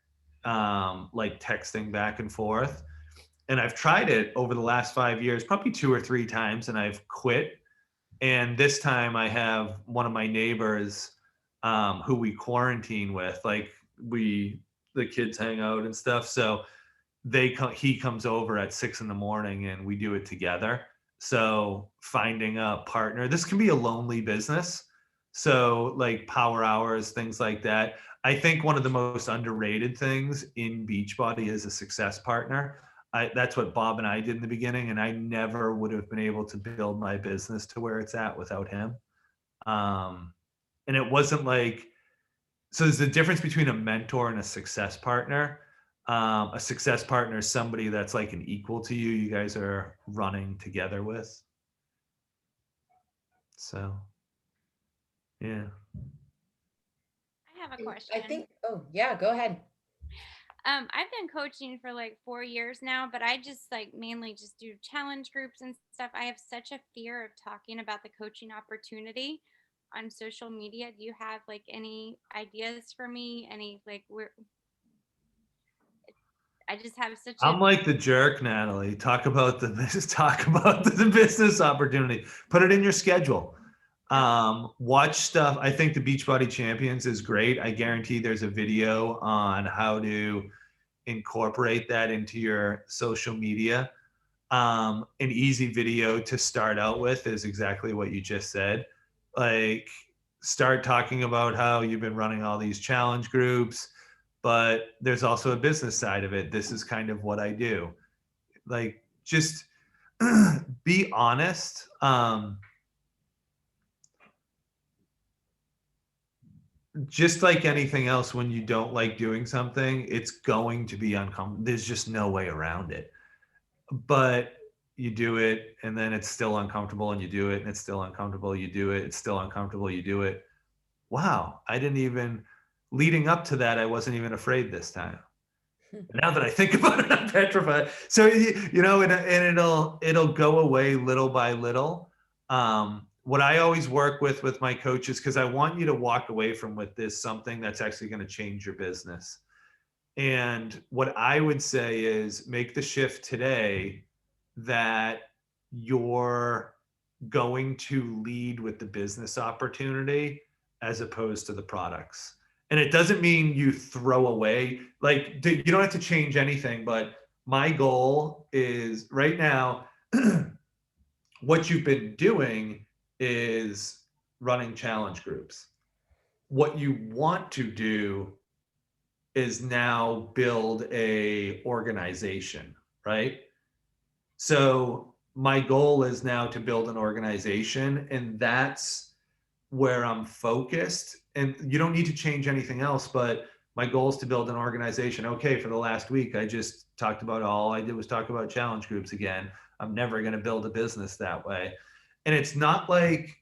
like texting back and forth. And I've tried it over the last 5 years, probably 2 or 3 times, and I've quit. And this time I have one of my neighbors who we quarantine with, like the kids hang out and stuff. So he comes over at 6 in the morning and we do it together. So finding a partner, this can be a lonely business. So like power hours, things like that. I think one of the most underrated things in Beachbody is a success partner. That's what Bob and I did in the beginning, and I never would have been able to build my business to where it's at without him. And it wasn't like, so there's a difference between a mentor and a success partner. A success partner is somebody that's like an equal to you. You guys are running together with. So, yeah. I have a And question. I think, oh yeah, go ahead. I've been coaching for like 4 years now, but I just like mainly just do challenge groups and stuff. I have such a fear of talking about the coaching opportunity on social media. Do you have like any ideas for me? Any like where I just have such a I'm like the jerk, Natalie. Talk about the business opportunity. Put it in your schedule. Watch stuff. I think the Beachbody Champions is great. I guarantee there's a video on how to incorporate that into your social media. An easy video to start out with is exactly what you just said. Like, start talking about how you've been running all these challenge groups, but there's also a business side of it. This is kind of what I do. Like, just be honest. Just like anything else, when you don't like doing something, it's going to be uncomfortable. There's just no way around it. But you do it, and then it's still uncomfortable, and you do it, and it's still uncomfortable. You do it, it's still uncomfortable. You do it. Wow, leading up to that, I wasn't even afraid this time. Now that I think about it, I'm petrified. So, and it'll go away little by little. What I always work with my coaches, because I want you to walk away from with this something that's actually going to change your business. And what I would say is make the shift today that you're going to lead with the business opportunity as opposed to the products. And it doesn't mean you throw away, like, you don't have to change anything, but my goal is right now, what you've been doing is running challenge groups. What you want to do is now build a organization, right? So my goal is now to build an organization, and that's where I'm focused. And you don't need to change anything else, but my goal is to build an organization. Okay, for the last week, I just talked about, all I did was talk about challenge groups again. I'm never going to build a business that way. And it's not like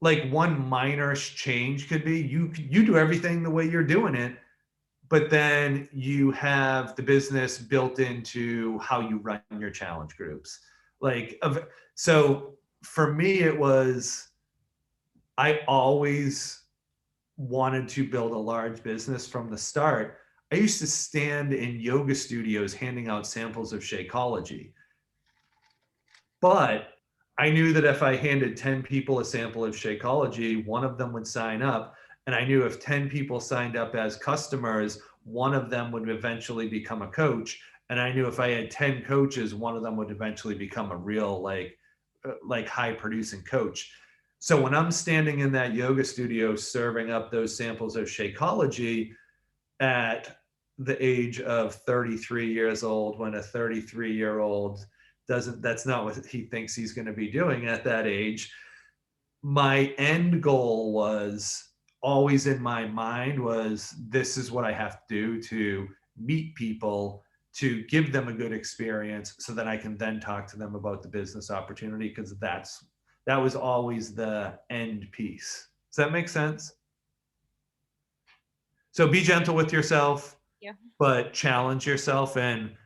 one minor change could be, you do everything the way you're doing it, but then you have the business built into how you run your challenge groups. So for me, it was, I always wanted to build a large business from the start. I used to stand in yoga studios handing out samples of Shakeology. But I knew that if I handed 10 people a sample of Shakeology, one of them would sign up. And I knew if 10 people signed up as customers, one of them would eventually become a coach. And I knew if I had 10 coaches, one of them would eventually become a real like high producing coach. So when I'm standing in that yoga studio serving up those samples of Shakeology at the age of 33 years old, when a 33-year-old doesn't, that's not what he thinks he's going to be doing at that age. My end goal was always in my mind was, this is what I have to do to meet people, to give them a good experience so that I can then talk to them about the business opportunity, because that was always the end piece. Does that make sense? So be gentle with yourself, Yeah. but challenge yourself and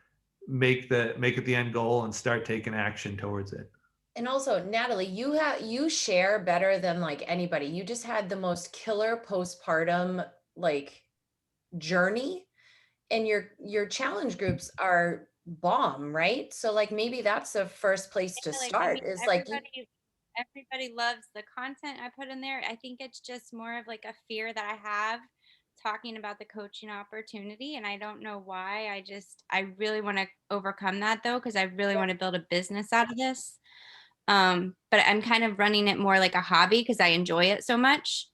make it the end goal and start taking action towards it. And also, Natalie, you share better than like anybody. You just had the most killer postpartum like journey, and your challenge groups are bomb, right? So like maybe that's the first place to Like, start is like everybody loves the content I put in there. I think it's just more of like a fear that I have talking about the coaching opportunity, and I don't know why. I really want to overcome that though, because I really want to build a business out of this. But I'm kind of running it more like a hobby because I enjoy it so much.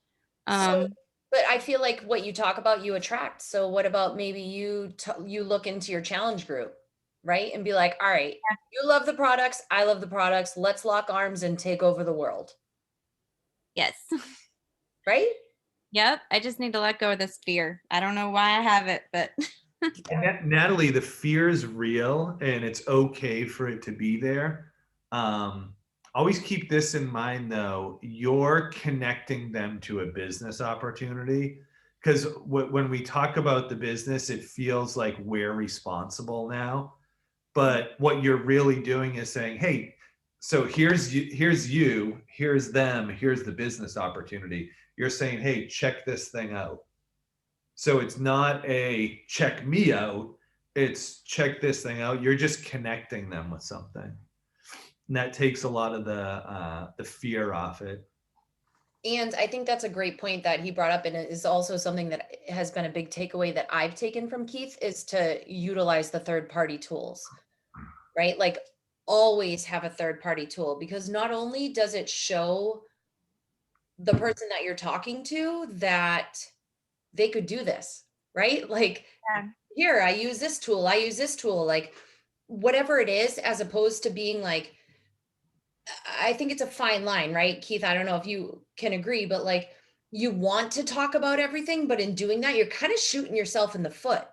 so, but I feel like what you talk about, you attract. So what about maybe you look into your challenge group, right? And be like, all right, you love the products, I love the products. Let's lock arms and take over the world, Yes. right? Yep. I just need to let go of this fear. I don't know why I have it, but Natalie, the fear is real and it's okay for it to be there. Always keep this in mind though, you're connecting them to a business opportunity, because when we talk about the business, it feels like we're responsible now. But what you're really doing is saying, hey, so here's them, here's the business opportunity. You're saying, hey, check this thing out. So it's not a check me out, it's check this thing out. You're just connecting them with something. And that takes a lot of the fear off it. And I think that's a great point that he brought up, and it is also something that has been a big takeaway that I've taken from Keith, is to utilize the third party tools, right? Like always have a third party tool, because not only does it show the person that you're talking to that they could do this, right? Like, yeah. Here, I use this tool, like whatever it is, as opposed to being like, I think it's a fine line, right? Keith, I don't know if you can agree, but like you want to talk about everything, but in doing that, you're kind of shooting yourself in the foot,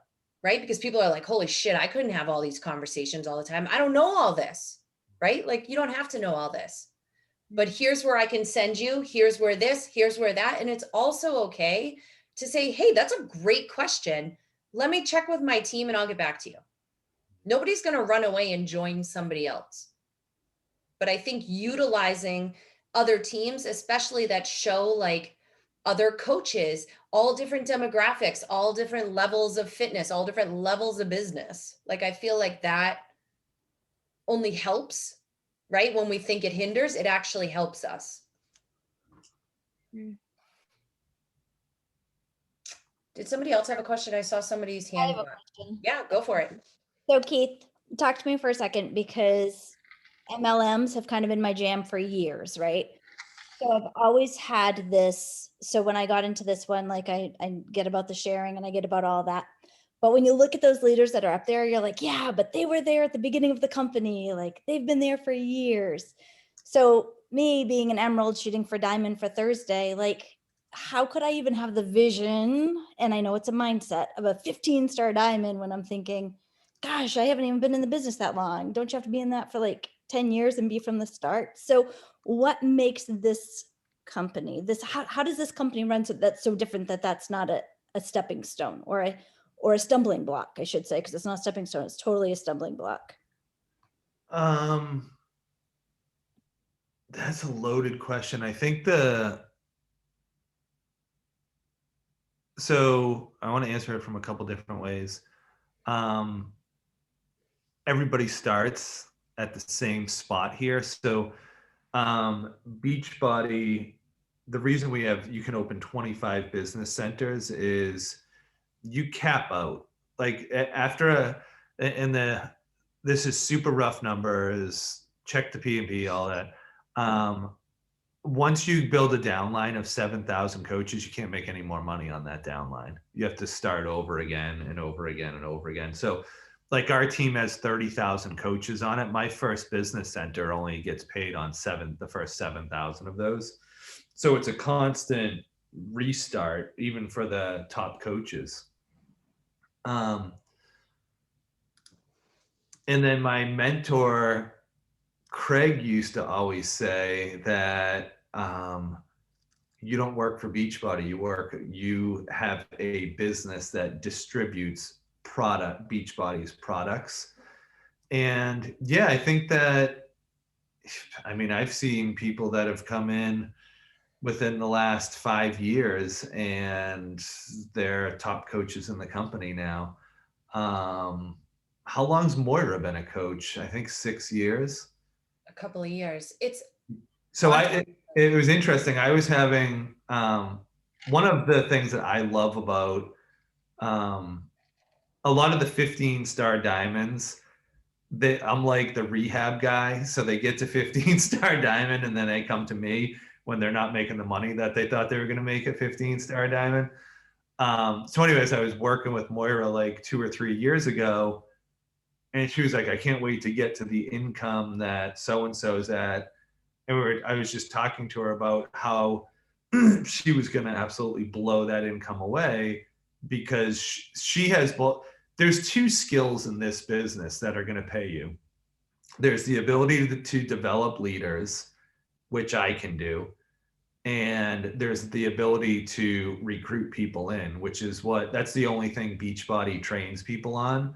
right? Because people are like, holy shit, I couldn't have all these conversations all the time. I don't know all this, right? Like you don't have to know all this. But here's where I can send you, here's where this, here's where that. And it's also okay to say, hey, that's a great question. Let me check with my team and I'll get back to you. Nobody's going to run away and join somebody else. But I think utilizing other teams, especially that show like other coaches, all different demographics, all different levels of fitness, all different levels of business. Like I feel like that only helps, right? When we think it hinders, it actually helps us. Did somebody else have a question? I saw somebody's I hand have go a up. question. Yeah, go for it. So Keith, talk to me for a second, because MLMs have kind of been my jam for years, right? So I've always had this. So when I got into this one, like I get about the sharing and I get about all that. But when you look at those leaders that are up there, you're like, yeah, but they were there at the beginning of the company. Like they've been there for years. So me being an emerald shooting for diamond for Thursday, like how could I even have the vision? And I know it's a mindset of a 15-star diamond when I'm thinking, gosh, I haven't even been in the business that long. Don't you have to be in that for like 10 years and be from the start? So what makes this company, how does this company run so that's so different that that's not a stepping stone or a stumbling block, I should say, because it's not a stepping stone, it's totally a stumbling block. That's a loaded question. I think so I want to answer it from a couple different ways. Everybody starts at the same spot here. So Beachbody, the reason you can open 25 business centers is you cap out. Like after this is super rough numbers, check the P&P, all that. Once you build a downline of 7,000 coaches, you can't make any more money on that downline. You have to start over again and over again and over again. So like our team has 30,000 coaches on it. My first business center only gets paid on the first 7,000 of those. So it's a constant restart, even for the top coaches. And then my mentor, Craig, used to always say that you don't work for Beachbody, you have a business that distributes Beachbody's products. And yeah, I think that, I mean, I've seen people that have come in within the last 5 years and they're top coaches in the company now. How long's Moira been a coach? I think 6 years. A couple of years. So it was interesting. I was having one of the things that I love about a lot of the 15-star diamonds, I'm like the rehab guy. So they get to 15-star diamond and then they come to me when they're not making the money that they thought they were going to make at 15-star diamond. So anyways, I was working with Moira like 2 or 3 years ago, and she was like, I can't wait to get to the income that so-and-so's at. And I was just talking to her about how she was going to absolutely blow that income away, because she has there's 2 skills in this business that are going to pay you. There's the ability to develop leaders, which I can do. And there's the ability to recruit people in, which is that's the only thing Beachbody trains people on.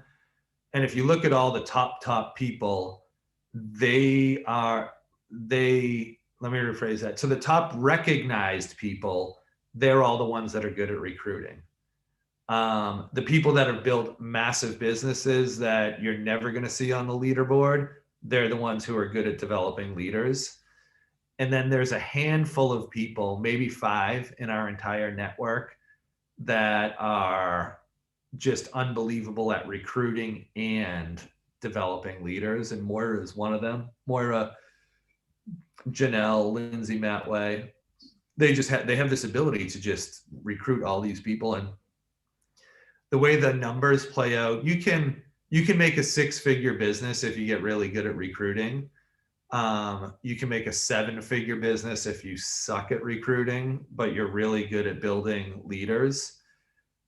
And if you look at all the top people, let me rephrase that. So the top recognized people, they're all the ones that are good at recruiting. The people that have built massive businesses that you're never going to see on the leaderboard, they're the ones who are good at developing leaders. And then there's a handful of people, maybe 5 in our entire network, that are just unbelievable at recruiting and developing leaders. And Moira is one of them. Moira, Janelle, Lindsay, Matt Way, they have this ability to just recruit all these people. And the way the numbers play out, you can make a 6-figure business if you get really good at recruiting. You can make a 7-figure business if you suck at recruiting, but you're really good at building leaders.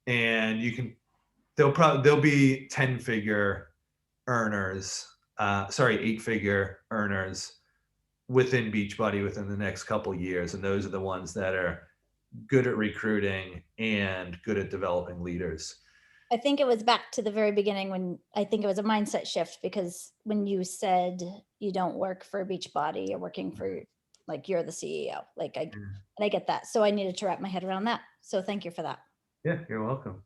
And they'll be 10-figure earners, 8-figure earners within Beachbody within the next couple of years. And those are the ones that are good at recruiting and good at developing leaders. I think it was back to the very beginning when I think it was a mindset shift, because when you said you don't work for Beachbody, you're working for, like, you're the CEO. Like, and I get that. So I needed to wrap my head around that. So thank you for that. Yeah, you're welcome.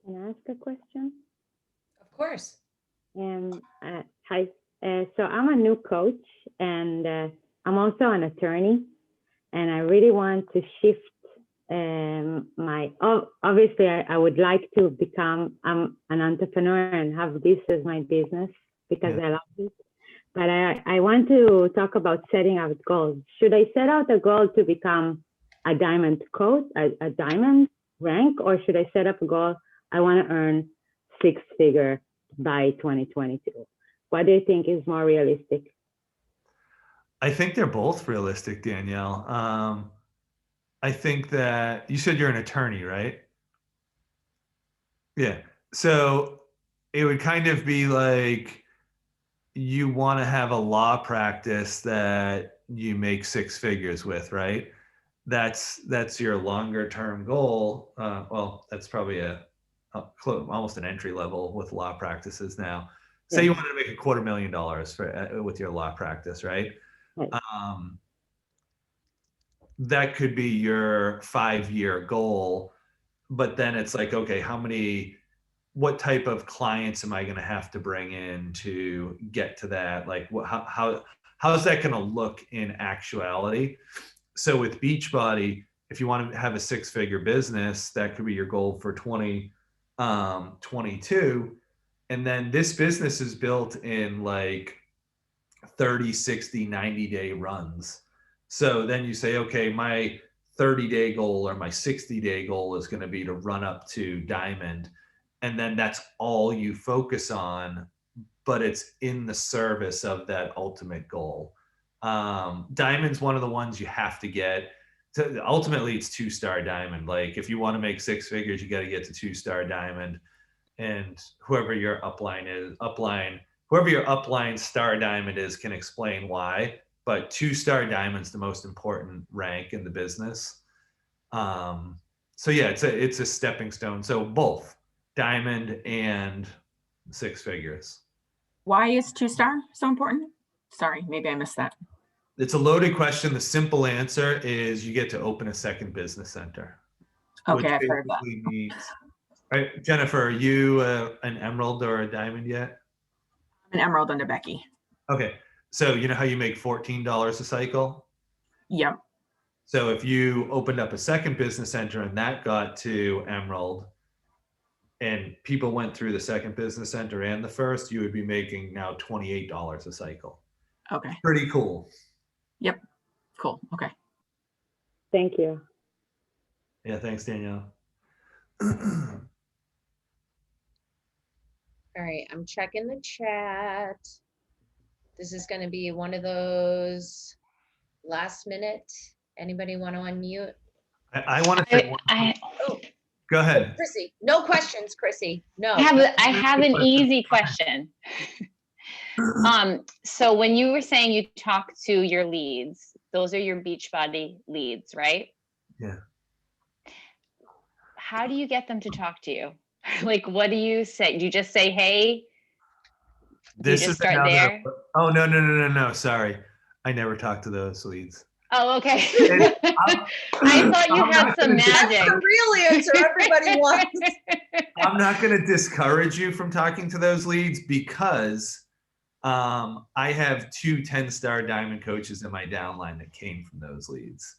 Can I ask a question? Of course. Hi. So I'm a new coach, and I'm also an attorney, and I really want to shift obviously I would like to become an entrepreneur and have this as my business because I love it. But I want to talk about setting out goals. Should I set out a goal to become a diamond coach, a diamond rank, or should I set up a goal, I want to earn 6-figure by 2022? What do you think is more realistic? I think they're both realistic, Danielle. I think that you said you're an attorney, right? Yeah. So it would kind of be like you want to have a law practice that you make 6 figures with, right? That's your longer term goal. Well, that's probably almost an entry level with law practices now. Say you wanted to make $250,000 with your law practice, right? that could be your 5-year goal, but then it's like, okay, what type of clients am I going to have to bring in to get to that? Like how's that going to look in actuality? So with Beachbody, if you want to have a 6-figure business, that could be your goal for 2022. And then this business is built in like 30, 60, 90-day runs. So then you say, okay, my 30-day goal or my 60-day goal is going to be to run up to Diamond. And then that's all you focus on, but it's in the service of that ultimate goal. Diamond's one of the ones you have to get to. Ultimately, it's 2-star Diamond. Like if you want to make 6 figures, you got to get to 2-star Diamond. And whoever your upline star diamond is can explain why, but 2-star diamond's the most important rank in the business. So yeah, it's a stepping stone. So both diamond and 6 figures. Why is 2-star so important? Sorry, maybe I missed that. It's a loaded question. The simple answer is you get to open a second business center. Okay, I've heard that. Means, right, Jennifer, are you an emerald or a diamond yet? An emerald under Becky. Okay, so you know how you make $14 a cycle? Yep. So if you opened up a second business center and that got to emerald, and people went through the second business center and the first, you would be making now $28 a cycle. Okay. Pretty cool. Yep. Cool. Okay. Thank you. Yeah, thanks, Danielle. All right, I'm checking the chat. This is going to be one of those last minute. Anybody want to unmute? I want to say Oh, go ahead. Chrissy. No questions, Chrissy. No. I have an easy question. So when you were saying you talk to your leads, those are your Beachbody leads, right? Yeah. How do you get them to talk to you? Like, what do you say? Do you just say, hey? Do you This just is start another, there? Oh, no. Sorry. I never talk to those leads. Oh, okay. I thought you had some magic. That's the real answer everybody wants. I'm not going to discourage you from talking to those leads because I have 2 10-star diamond coaches in my downline that came from those leads.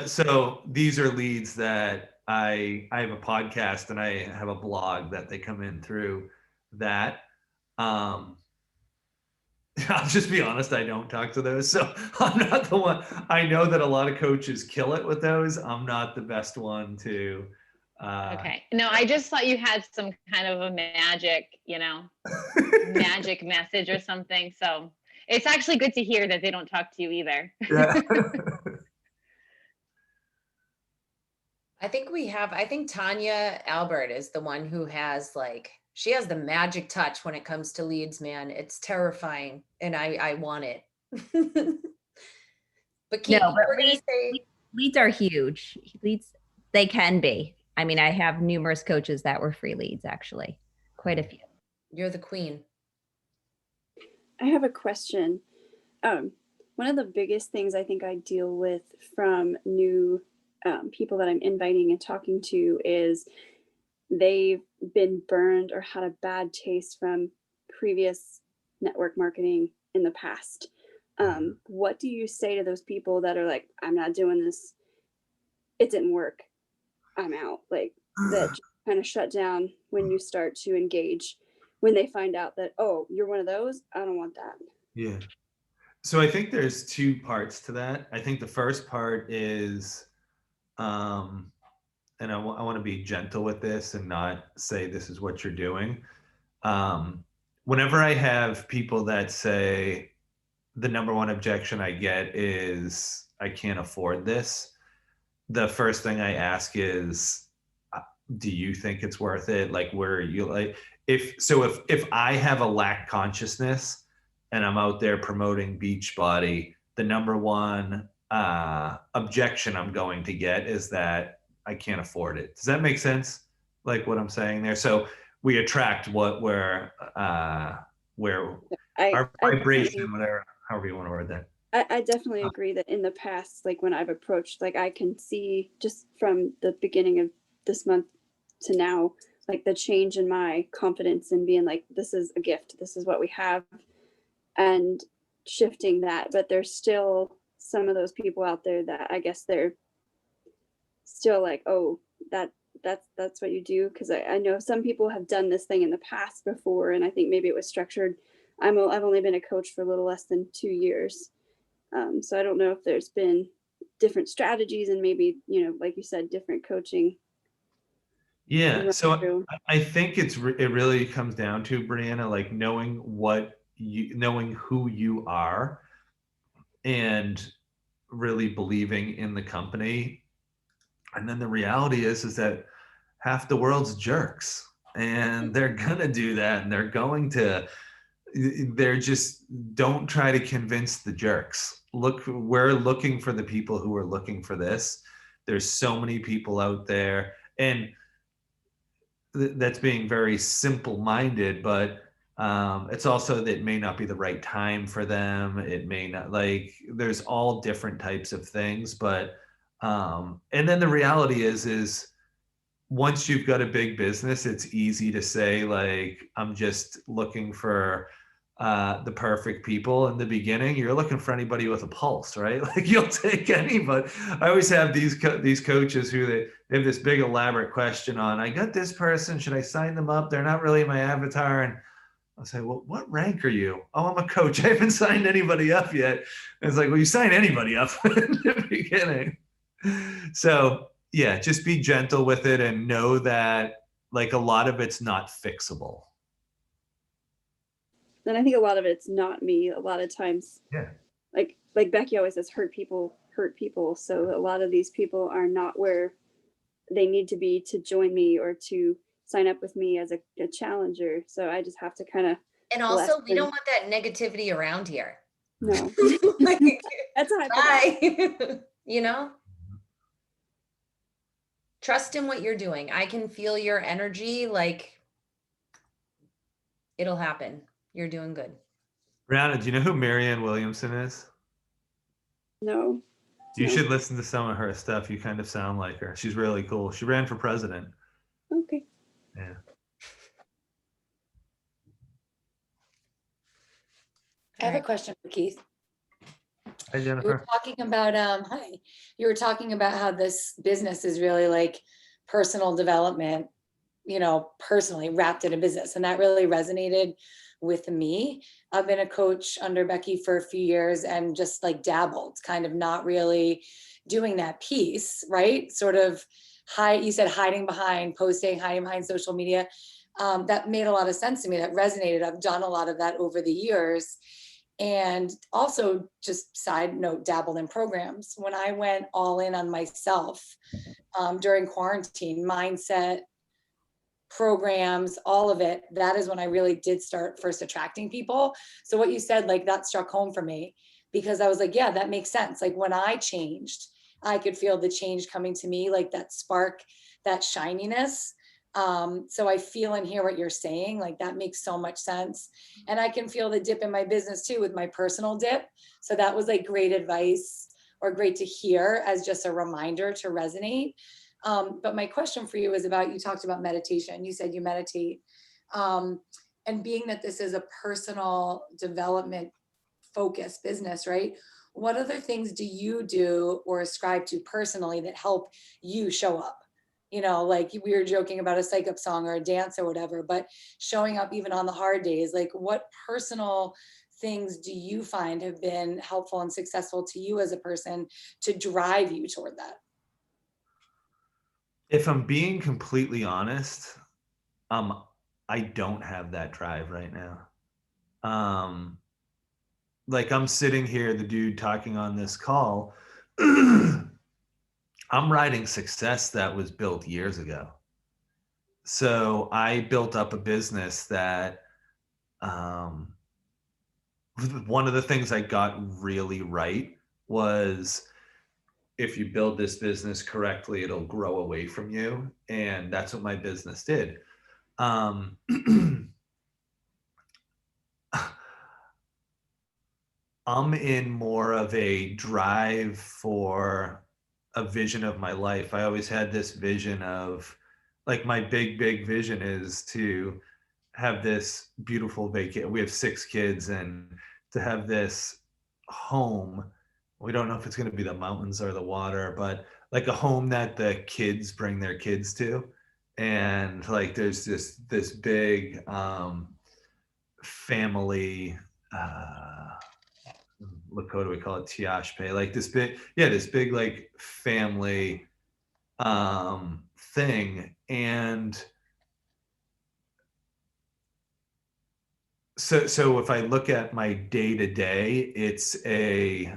So these are leads that I have a podcast and I have a blog that they come in through that. I'll just be honest, I don't talk to those. So I'm not the one. I know that a lot of coaches kill it with those. I'm not the best one to. Okay. No, I just thought you had some kind of a magic, magic message or something. So it's actually good to hear that they don't talk to you either. Yeah. I think Tanya Albert is the one who has she has the magic touch when it comes to leads, man. It's terrifying and I want it. But Keith, leads are huge. Leads, they can be. I mean, I have numerous coaches that were free leads, actually. Quite a few. You're the queen. I have a question. One of the biggest things I think I deal with from new people that I'm inviting and talking to is they've been burned or had a bad taste from previous network marketing in the past. What do you say to those people that are like, I'm not doing this, it didn't work, I'm out, like that just kind of shut down when you start to engage, when they find out that, oh, you're one of those, I don't want that. Yeah. So I think there's 2 parts to that. I think the first part is, and I want to be gentle with this and not say this is what you're doing. Whenever I have people that say the number one objection I get is I can't afford this, the first thing I ask is, do you think it's worth it? Like, where are you? Like, if I have a lack consciousness and I'm out there promoting Beachbody, the number one objection I'm going to get is that I can't afford it. Does that make sense? Like what I'm saying there? So we attract our vibration, whatever, however you want to word that. I definitely agree that in the past, like when I've approached, like I can see just from the beginning of this month to now, like the change in my confidence and being like, this is a gift, this is what we have, and shifting that. But there's still some of those people out there that I guess they're still like, oh, that's what you do. Because I know some people have done this thing in the past before, and I think maybe it was structured. I've only been a coach for a little less than 2 years. So I don't know if there's been different strategies and maybe, like you said, different coaching. Yeah. So I think it really comes down to, Brianna, like knowing who you are and really believing in the company. And then the reality is that half the world's jerks, and they're gonna do that, and they're just, don't try to convince the jerks. We're looking for the people who are looking for this. There's so many people out there, and that's being very simple-minded, but it's also that it may not be the right time for them. It may not, like, there's all different types of things, but and then the reality is once you've got a big business, it's easy to say, like, I'm just looking for the perfect people. In the beginning, you're looking for anybody with a pulse, right? Like, you'll take anybody. I always have these coaches who they have this big elaborate question on, I got this person, should I sign them up? They're not really my avatar. And I'll say, well, what rank are you? Oh, I'm a coach. I haven't signed anybody up yet. And it's like, well, you sign anybody up in the beginning. So yeah, just be gentle with it and know that, like, a lot of it's not fixable. Then I think a lot of it's not me. A lot of times, yeah, like Becky always says, hurt people hurt people. So a lot of these people are not where they need to be to join me or to sign up with me as a challenger. So I just have to kind of. And also, we don't want that negativity around here. No. Like, that's how bye. Trust in what you're doing. I can feel your energy. Like, it'll happen. You're doing good. Brianna, do you know who Marianne Williamson is? No. You should listen to some of her stuff. You kind of sound like her. She's really cool. She ran for president. Okay. Yeah. I have a question for Keith. Hi, Jennifer. You were talking about hi. You were talking about how this business is really like personal development, personally wrapped in a business, and that really resonated with me. I've been a coach under Becky for a few years and just like dabbled, kind of not really doing that piece, right? Sort of you said hiding behind posting, hiding behind social media. That made a lot of sense to me. That resonated. I've done a lot of that over the years. And also, just side note, dabbled in programs. When I went all in on myself during quarantine, mindset, programs, all of it, that is when I really did start first attracting people. So what you said, like, that struck home for me, because I was like, yeah, that makes sense. Like, when I changed, I could feel the change coming to me, like that spark, that shininess. So I feel and hear what you're saying. Like, that makes so much sense. And I can feel the dip in my business too, with my personal dip. So that was like great advice, or great to hear as just a reminder to resonate. But my question for you is about, you talked about meditation. You said you meditate. And being that this is a personal development focused business, right? What other things do you do or ascribe to personally that help you show up? Like we were joking about a psych up song or a dance or whatever, but showing up even on the hard days, like what personal things do you find have been helpful and successful to you as a person to drive you toward that? If I'm being completely honest, I don't have that drive right now. Like, I'm sitting here, the dude talking on this call, I'm riding success that was built years ago. So I built up a business that, one of the things I got really right was, if you build this business correctly, it'll grow away from you. And that's what my business did. I'm in more of a drive for a vision of my life. I always had this vision of, like, my big vision is to have this beautiful vacation. We have 6 kids, and to have this home. We don't know if it's going to be the mountains or the water, but like a home that the kids bring their kids to. And like there's this big family Lakota, we call it Tiashpe, like this big, yeah, this big like family thing. And so if I look at my day to day, it's a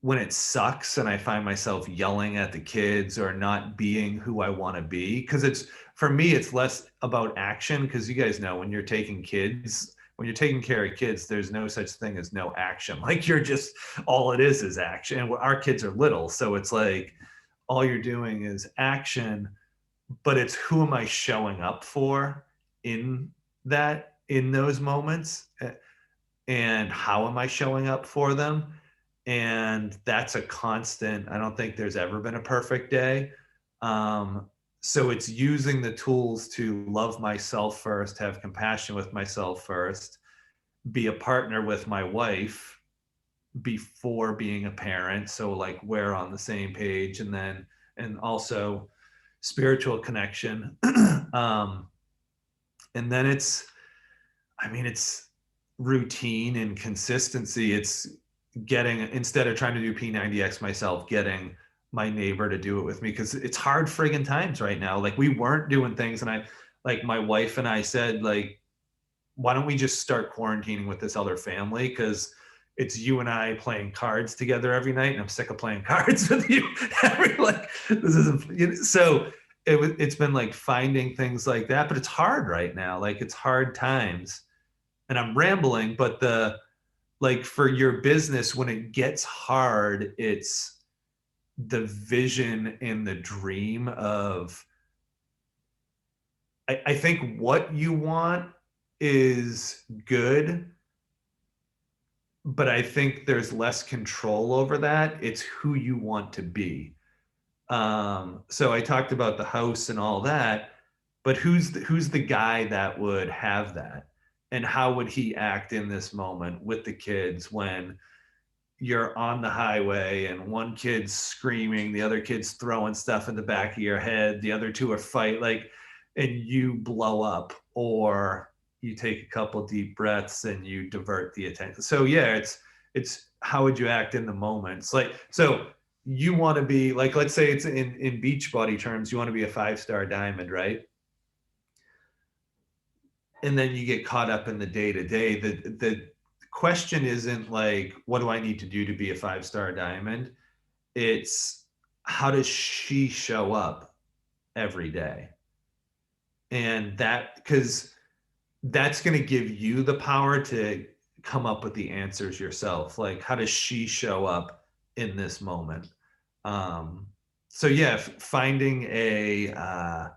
when it sucks and I find myself yelling at the kids or not being who I want to be, because it's, for me, it's less about action, because you guys know when you're taking kids, when you're taking care of kids, there's no such thing as no action. Like you're just, all it is action. And our kids are little, so it's like all you're doing is action, but it's who am I showing up for in that, in those moments, and how am I showing up for them? And that's a constant. I don't think there's ever been a perfect day. So it's using the tools to love myself first, have compassion with myself first, be a partner with my wife before being a parent. So like we're on the same page, and then, and also spiritual connection. And then it's, I mean, it's routine and consistency. It's getting, instead of trying to do P90X myself, getting my neighbor to do it with me, because it's hard friggin' times right now. Like we weren't doing things, and I, like my wife and I said, like, why don't we just start quarantining with this other family? Because it's you and I playing cards together every night, and I'm sick of playing cards with you. Like this isn't, you know, so it's been like finding things like that, but it's hard right now. Like it's hard times, and I'm rambling, but the, like for your business, when it gets hard, it's the vision and the dream of, I think what you want is good, but I think there's less control over that. It's who you want to be. So I talked about the house and all that, but who's the guy that would have that? And how would he act in this moment with the kids when you're on the highway and one kid's screaming, the other kid's throwing stuff in the back of your head, the other two are fight, like, and you blow up, or you take a couple deep breaths and you divert the attention. So yeah, it's how would you act in the moments? Like, so you want to be like, let's say it's in Beachbody terms, you want to be a 5-star diamond, right? And then you get caught up in the day to day. The question isn't like, what do I need to do to be a 5-star diamond? It's how does she show up every day? And that, because that's going to give you the power to come up with the answers yourself. Like, how does she show up in this moment? So yeah, finding a, I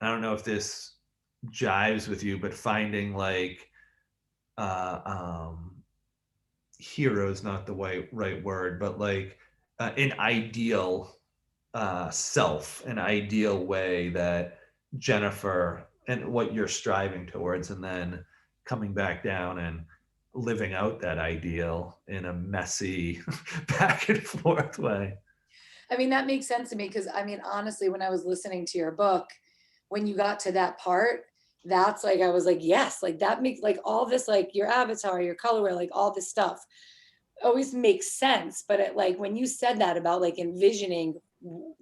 don't know if this jives with you, but finding like, uh, um, hero is not the right word, but like an ideal self, an ideal way that Jennifer, and what you're striving towards, and then coming back down and living out that ideal in a messy back and forth way. I mean, that makes sense to me because I mean, honestly, when I was listening to your book, when you got to that part, that's like, I was like, yes, like that makes like all this, like your avatar, your colorway, like all this stuff always makes sense. But it, like when you said that about like envisioning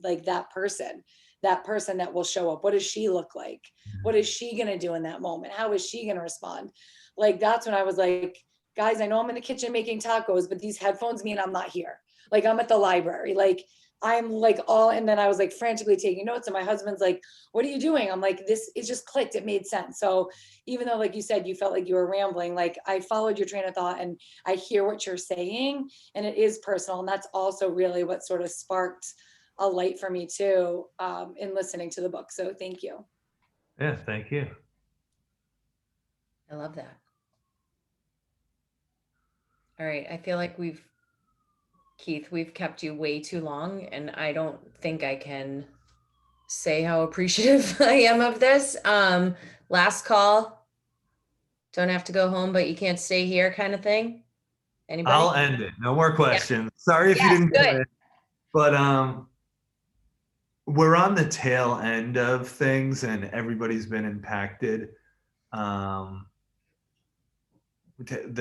like that person that will show up, what does she look like? What is she going to do in that moment? How is she going to respond? Like, that's when I was like, guys, I know I'm in the kitchen making tacos, but these headphones mean I'm not here. Like I'm at the library. Like I'm like all, and then I was like frantically taking notes, and my husband's like, what are you doing? I'm like, this, it just clicked. It made sense. So even though, like you said, you felt like you were rambling, like I followed your train of thought and I hear what you're saying, and it is personal. And that's also really what sort of sparked a light for me too, in listening to the book. So thank you. Yeah, thank you. I love that. All right. I feel like Keith, we've kept you way too long, and I don't think I can say how appreciative I am of this. Last call. Don't have to go home, but you can't stay here kind of thing. Anybody? I'll end it. No more questions. Sorry if you Yes, didn't get good. it. But we're on the tail end of things and everybody's been impacted. The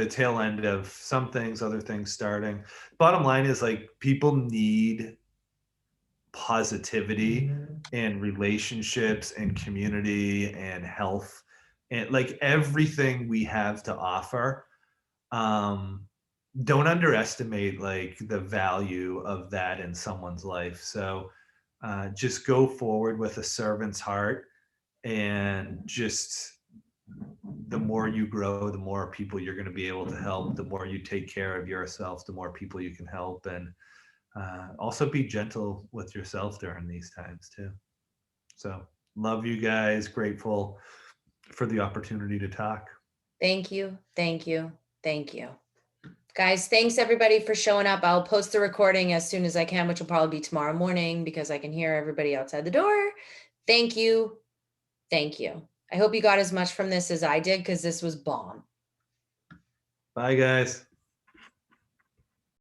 tail end of some things, other things starting. Bottom line is like people need positivity and relationships and community and health and like everything we have to offer. Don't underestimate like the value of that in someone's life. So just go forward with a servant's heart, and just the more you grow, the more people you're going to be able to help. The more you take care of yourself, the more people you can help. And also be gentle with yourself during these times too. So love you guys. Grateful for the opportunity to talk. Thank you. Thank you. Thank you. Guys, thanks everybody for showing up. I'll post the recording as soon as I can, which will probably be tomorrow morning because I can hear everybody outside the door. Thank you. Thank you. I hope you got as much from this as I did because this was bomb. Bye, guys.